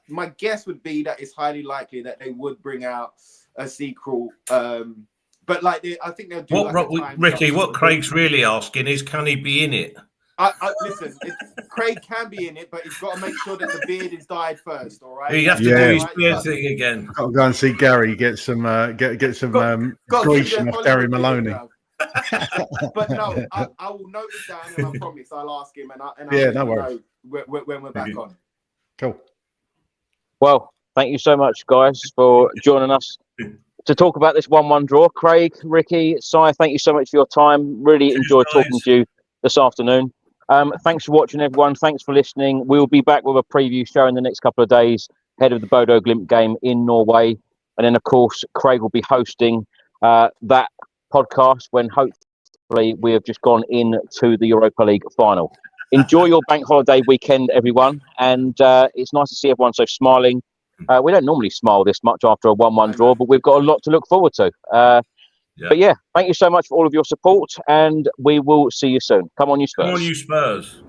my guess would be that it's highly likely that they would bring out a sequel. But like I think they'll do. Ricky, what Craig's really asking is, can he be in it? Listen, Craig can be in it, but he's got to make sure that the beard is dyed first. All right. You have to do his beard thing again. Got to go and see Gary. Get some Grecian off Gary Maloney. But no, I will note it down, and I promise I'll ask him, and I'll no worries. Know when we're back on. Cool. Well, thank you so much, guys, for joining us to talk about this 1-1 draw. Craig, Ricky, Si, thank you so much for your time. Really enjoyed talking to you this afternoon. Thanks for watching, everyone. Thanks for listening. We'll be back with a preview show in the next couple of days ahead of the Bodo Glimt game in Norway. And then, of course, Craig will be hosting that podcast when hopefully we have just gone into the Europa League final. Enjoy your bank holiday weekend, everyone. And it's nice to see everyone so smiling. We don't normally smile this much after a 1-1 draw, but we've got a lot to look forward to. But yeah, thank you so much for all of your support, and we will see you soon. Come on, you Spurs. Come on, you Spurs.